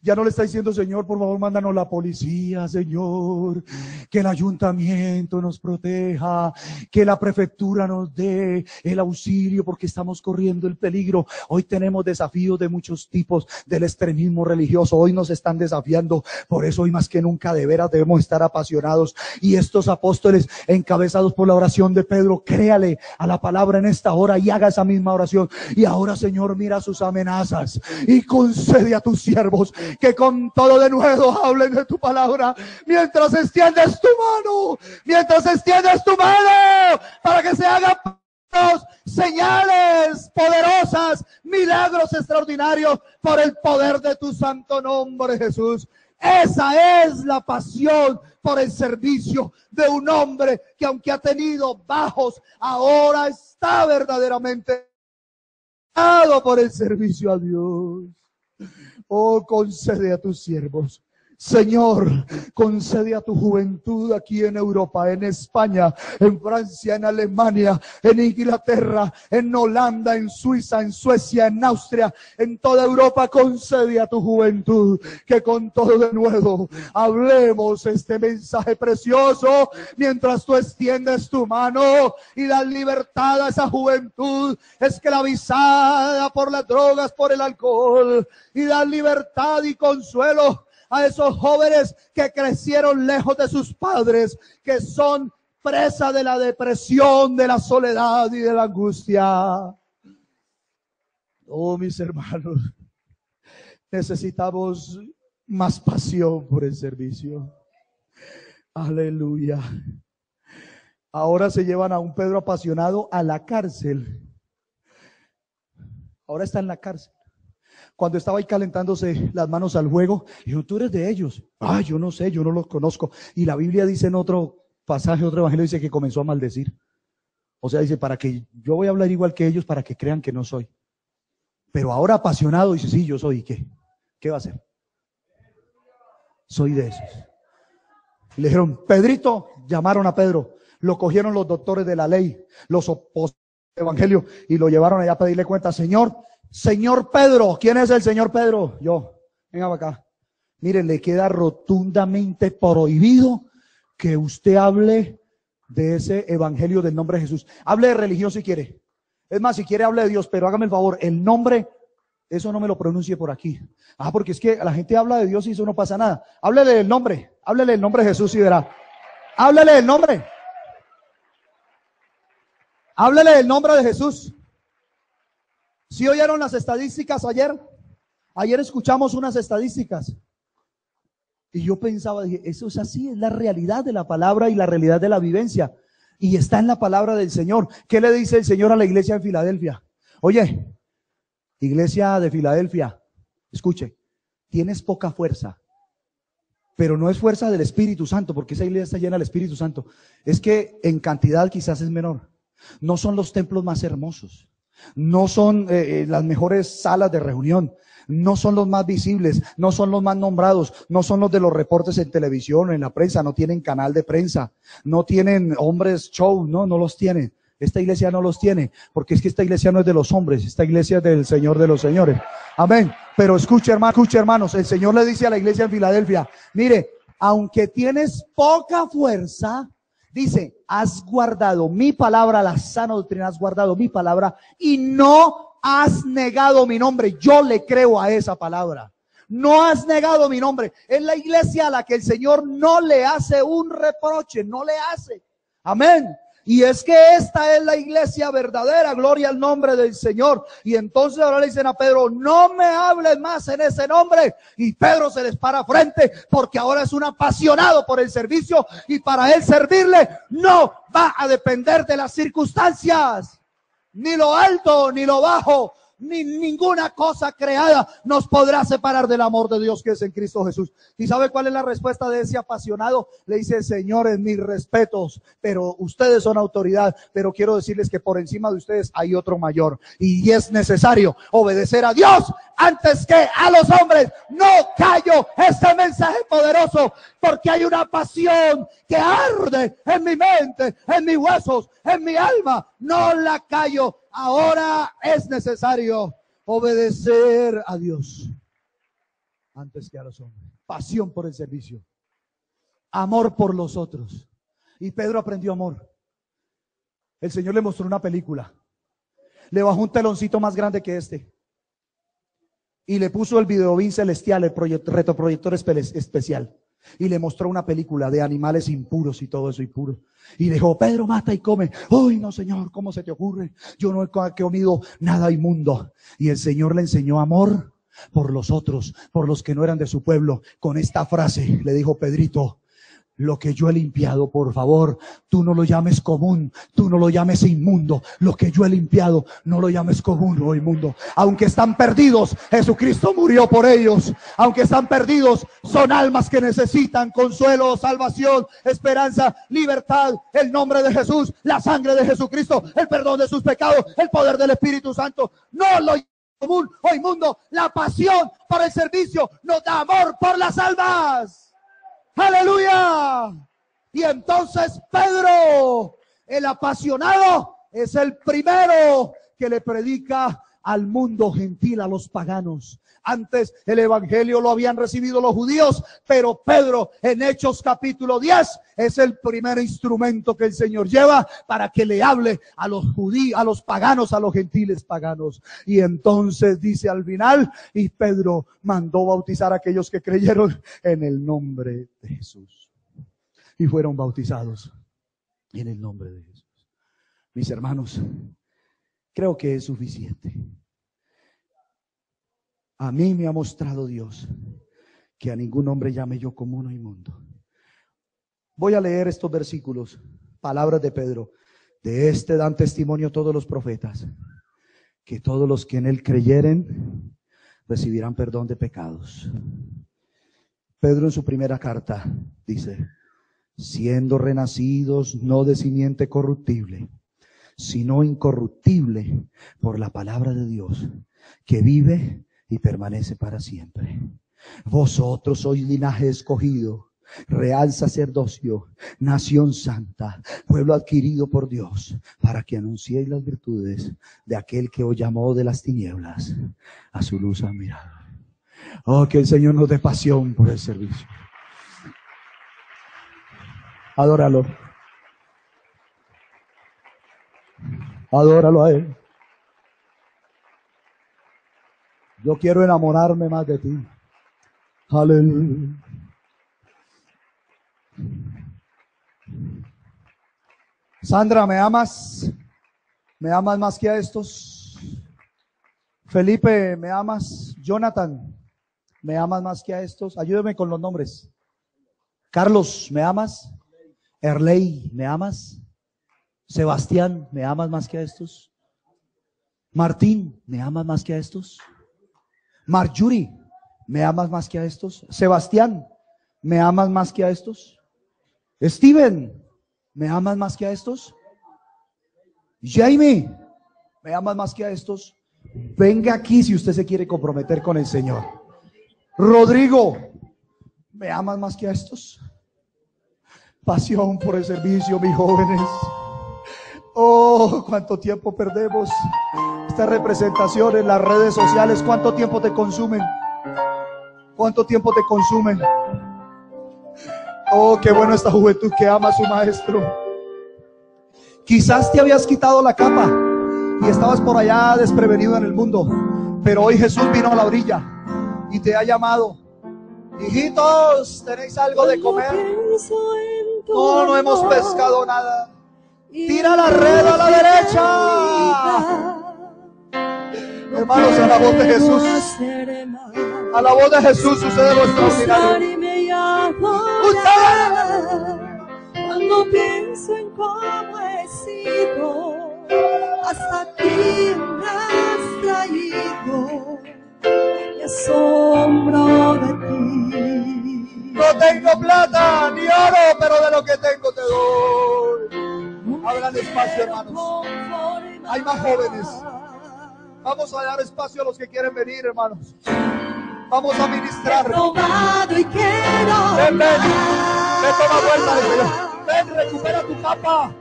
Ya no le está diciendo, Señor, por favor, mándanos la policía, Señor, que el ayuntamiento nos proteja, que la prefectura nos dé el auxilio porque estamos corriendo el peligro. Hoy tenemos desafíos de muchos tipos del extremismo religioso. Hoy nos están desafiando. Por eso hoy más que nunca de veras debemos estar apasionados. Y estos apóstoles encabezados por la oración de Pedro, créale a la palabra en esta hora y haga esa misma oración. Y ahora, Señor, mira sus amenazas y concede a tus siervos que con todo de nuevo hablen de tu palabra, mientras extiendes tu mano, para que se hagan señales poderosas, milagros extraordinarios por el poder de tu santo nombre, Jesús. Esa es la pasión por el servicio de un hombre que, aunque ha tenido bajos, ahora está verdaderamente por el servicio a Dios. Oh, concede a tus siervos, Señor, concede a tu juventud aquí en Europa, en España, en Francia, en Alemania, en Inglaterra, en Holanda, en Suiza, en Suecia, en Austria, en toda Europa, concede a tu juventud que con todo de nuevo hablemos este mensaje precioso mientras tú extiendes tu mano y das libertad a esa juventud esclavizada por las drogas, por el alcohol, y das libertad y consuelo a esos jóvenes que crecieron lejos de sus padres, que son presa de la depresión, de la soledad y de la angustia. Oh, mis hermanos, necesitamos más pasión por el servicio. Aleluya. Ahora se llevan a un Pedro apasionado a la cárcel. Ahora está en la cárcel. Cuando estaba ahí calentándose las manos al fuego, dijo, tú eres de ellos. Ah, yo no sé, yo no los conozco. Y la Biblia dice en otro pasaje, otro evangelio, dice que comenzó a maldecir. O sea, dice, para que yo voy a hablar igual que ellos para que crean que no soy. Pero ahora apasionado, dice, sí, yo soy. ¿Y qué? ¿Qué va a hacer? Soy de esos. Le dijeron, Pedrito, llamaron a Pedro. Lo cogieron los doctores de la ley, los opositores del evangelio, y lo llevaron allá a pedirle cuenta. Señor Pedro, ¿quién es el señor Pedro? Yo, venga para acá. Miren, le queda rotundamente prohibido que usted hable de ese evangelio del nombre de Jesús. Hable de religión si quiere. Es más, si quiere hable de Dios, pero hágame el favor, el nombre, eso no me lo pronuncie por aquí. Ah, porque es que la gente habla de Dios y eso no pasa nada. Háblele del nombre de Jesús y verá. Háblele del nombre. Háblele del nombre de Jesús. ¿Sí oyeron las estadísticas ayer? Ayer escuchamos unas estadísticas. Y yo pensaba, dije, eso es así, es la realidad de la palabra y la realidad de la vivencia. Y está en la palabra del Señor. ¿Qué le dice el Señor a la iglesia de Filadelfia? Oye, iglesia de Filadelfia, escuche, tienes poca fuerza, pero no es fuerza del Espíritu Santo, porque esa iglesia está llena del Espíritu Santo. Es que en cantidad quizás es menor. No son los templos más hermosos, no son las mejores salas de reunión, no son los más visibles, no son los más nombrados, no son los de los reportes en televisión, en la prensa, no tienen canal de prensa, no tienen hombres show, no los tienen. Esta iglesia no los tiene, porque es que esta iglesia no es de los hombres, esta iglesia es del Señor de los señores. Amén. Pero escuche, hermanos, el Señor le dice a la iglesia en Filadelfia, mire, aunque tienes poca fuerza, dice, has guardado mi palabra, la sana doctrina, has guardado mi palabra y no has negado mi nombre. Yo le creo a esa palabra. No has negado mi nombre. Es la iglesia a la que el Señor no le hace un reproche, no le hace. Amén. Y es que esta es la iglesia verdadera, gloria al nombre del Señor. Y entonces ahora le dicen a Pedro, no me hables más en ese nombre. Y Pedro se les para frente porque ahora es un apasionado por el servicio y para él servirle no va a depender de las circunstancias, ni lo alto, ni lo bajo, ni ninguna cosa creada nos podrá separar del amor de Dios que es en Cristo Jesús. ¿Y sabe cuál es la respuesta de ese apasionado? Le dice, señores, mis respetos, pero ustedes son autoridad, pero quiero decirles que por encima de ustedes hay otro mayor, y es necesario obedecer a Dios antes que a los hombres. No callo este mensaje poderoso, porque hay una pasión que arde en mi mente, en mis huesos, en mi alma. No la callo. Ahora es necesario obedecer a Dios antes que a los hombres. Pasión por el servicio, amor por los otros. Y Pedro aprendió amor. El Señor le mostró una película, le bajó un teloncito más grande que este y le puso el videobin celestial, el retroproyector especial, y le mostró una película de animales impuros y todo eso impuro. Y dijo, Pedro, mata y come. Uy, no, Señor, ¿cómo se te ocurre? Yo no he comido nada inmundo. Y el Señor le enseñó amor por los otros, por los que no eran de su pueblo. Con esta frase le dijo, Pedrito, lo que yo he limpiado, por favor, tú no lo llames común, tú no lo llames inmundo. Lo que yo he limpiado, no lo llames común o inmundo. Aunque están perdidos, Jesucristo murió por ellos. Aunque están perdidos, son almas que necesitan consuelo, salvación, esperanza, libertad, el nombre de Jesús, la sangre de Jesucristo, el perdón de sus pecados, el poder del Espíritu Santo. No lo llames común o inmundo. La pasión por el servicio nos da amor por las almas. ¡Aleluya! Y entonces Pedro, el apasionado, es el primero que le predica al mundo gentil, a los paganos. Antes el evangelio lo habían recibido los judíos, pero Pedro en Hechos capítulo 10 es el primer instrumento que el Señor lleva para que le hable a los judíos, a los paganos, a los gentiles paganos. Y entonces dice al final, y Pedro mandó bautizar a aquellos que creyeron en el nombre de Jesús. Y fueron bautizados en el nombre de Jesús. Mis hermanos, creo que es suficiente. A mí me ha mostrado Dios que a ningún hombre llame yo común o inmundo. Voy a leer estos versículos, palabras de Pedro. De este dan testimonio todos los profetas, que todos los que en él creyeren recibirán perdón de pecados. Pedro en su primera carta dice, siendo renacidos no de simiente corruptible, sino incorruptible por la palabra de Dios, que vive y permanece para siempre. Vosotros sois linaje escogido, real sacerdocio, nación santa, pueblo adquirido por Dios, para que anunciéis las virtudes de aquel que os llamó de las tinieblas a su luz admirable. Oh, que el Señor nos dé pasión por el servicio. Adóralo. Adóralo a Él. Yo quiero enamorarme más de ti. Aleluya. Sandra, ¿me amas? ¿Me amas más que a estos? Felipe, ¿me amas? Jonathan, ¿me amas más que a estos? Ayúdeme con los nombres. Carlos, ¿me amas? Erley, ¿me amas? Sebastián, ¿me amas más que a estos? Martín, ¿me amas más que a estos? Marjorie, ¿me amas más que a estos? Sebastián, ¿Me amas más que a estos? Steven, ¿me amas más que a estos? Jamie, ¿me amas más que a estos? Venga aquí si usted se quiere comprometer con el Señor. Rodrigo, ¿me amas más que a estos? Pasión por el servicio, mis jóvenes. Oh, cuánto tiempo perdemos. Esta representación en las redes sociales, ¿cuánto tiempo te consumen? ¿Cuánto tiempo te consumen? Oh, qué bueno esta juventud que ama a su maestro. Quizás te habías quitado la capa y estabas por allá desprevenido en el mundo, pero hoy Jesús vino a la orilla y te ha llamado. Hijitos, ¿tenéis algo de comer? No hemos pescado nada. Tira la red a la derecha. Hermanos, a la voz de Jesús, a la voz de Jesús sucede lo extraordinario. Cuando pienso en cómo he sido, hasta aquí me has traído, me asombro de ti. No tengo plata ni oro, pero de lo que tengo te doy. Abran espacio, hermanos. Hay más jóvenes. Vamos a dar espacio a los que quieren venir, hermanos. Vamos a ministrar. Ven, toma vuelta del Señor. Ven, recupera tu capa.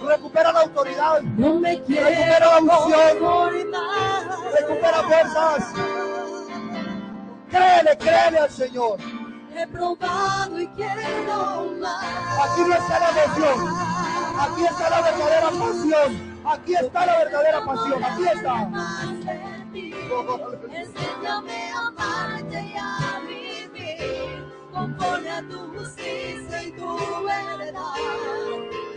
Recupera la autoridad. Recupera la unción. Recupera fuerzas. Créele al Señor. He probado y quiero más. Aquí no está la emoción. Aquí está la verdadera pasión. Aquí está la verdadera pasión. Aquí está. Enséñame a amarte y a vivir conforme a tu justicia y tu verdad.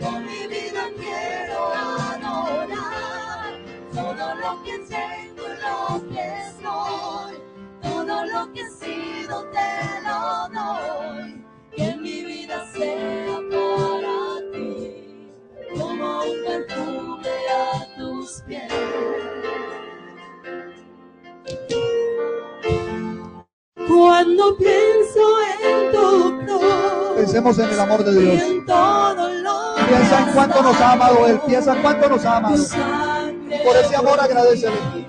Con mi vida quiero adorar todo lo que tengo y lo que soy. Todo lo que he sido te lo doy. Que en mi vida sea para ti como un perfume a tus pies. Cuando pienso en tu cruz, pensemos en el amor de Dios. en todo lo Piensa en cuánto nos ha amado Él. Piensa en cuánto nos ha amado. Por ese amor agradecele.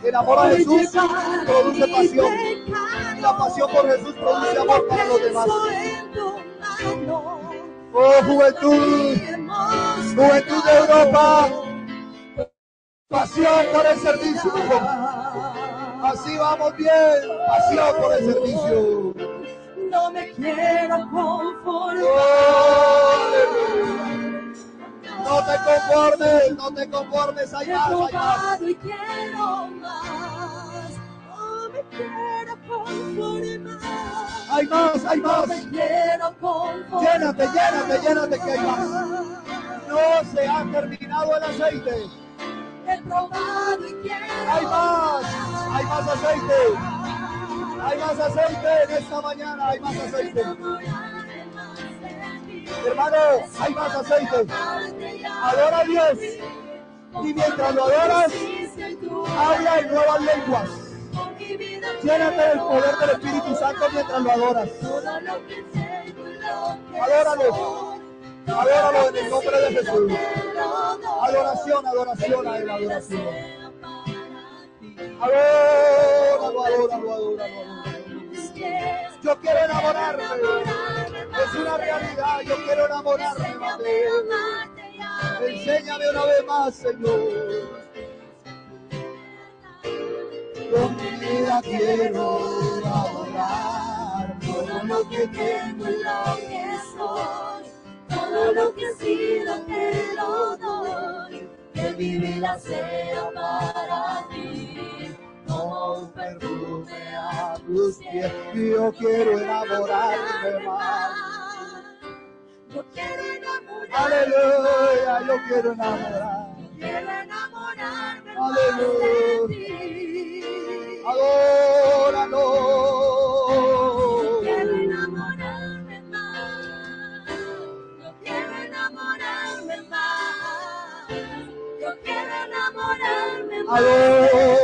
El amor a Jesús produce pasión. Y la pasión por Jesús produce amor para los demás. Oh, juventud. Juventud de Europa. Pasión por el servicio. Así vamos bien. Pasión por el servicio. No me quiero conformar. No te conformes, hay más, hay más. Y quiero más. No me quiero conformar. Hay más, hay más. No me quiero conformar. Llénate que hay más. No se ha terminado el aceite. He probado y quiero Hay más aceite. Hay más aceite en esta mañana, hay más aceite. Hermano, hay más aceite. Adora a Dios. Y mientras lo adoras, habla en nuevas lenguas. Llénate del poder del Espíritu Santo mientras lo adoras. Adóralo en el nombre de Jesús. Adoración a Él, adoración. Adóralo. Yo quiero enamorarme. Es una realidad. Yo quiero enamorarme de Él. Enséñame una vez más, Señor. Con mi vida quiero adorar todo lo que tengo y lo que soy. Todo lo que he sido te lo doy. Que mi vida sea para ti como un perfume a tus pies. Yo quiero enamorarme más. Yo quiero enamorarme. Aleluya, yo quiero enamorar. Quiero enamorarme Aleluya. más de ti. Adóralo. Quiero enamorarme más. Yo quiero enamorarme más. Yo quiero enamorarme más.